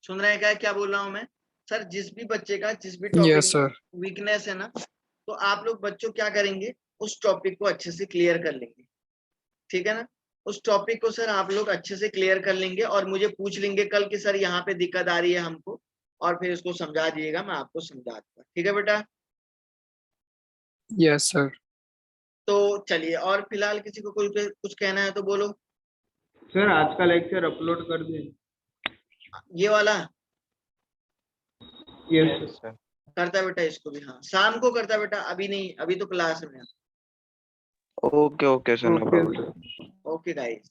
Speaker 1: सुन रहे हैं क्या क्या बोल रहा हूं मैं सर? जिस भी बच्चे का जिस भी टॉपिक में वीकनेस है ना, तो आप लोग बच्चों क्या करेंगे, उस टॉपिक को अच्छे से क्लियर कर लेंगे। ठीक है ना? उस टॉपिक को सर आप लोग अच्छे से क्लियर कर लेंगे और मुझे पूछ लेंगे कल कि सर यहाँ पे दिक्कत आ रही है हमको, और फिर इसको समझा दीजिएगा, मैं आपको समझा दूंगा। ठीक है बेटा?
Speaker 5: Yes sir.
Speaker 1: तो चलिए, और फिलहाल किसी को कुछ कहना है तो बोलो।
Speaker 7: सर आज का लेक्चर अपलोड कर दें।
Speaker 1: ये वाला
Speaker 7: यस सर।
Speaker 1: करता बेटा, इसको भी हाँ शाम को करता बेटा, अभी नहीं, अभी तो क्लास में।
Speaker 6: Okay okay sir, no
Speaker 7: okay
Speaker 6: problem.
Speaker 7: Sir.
Speaker 1: Okay guys.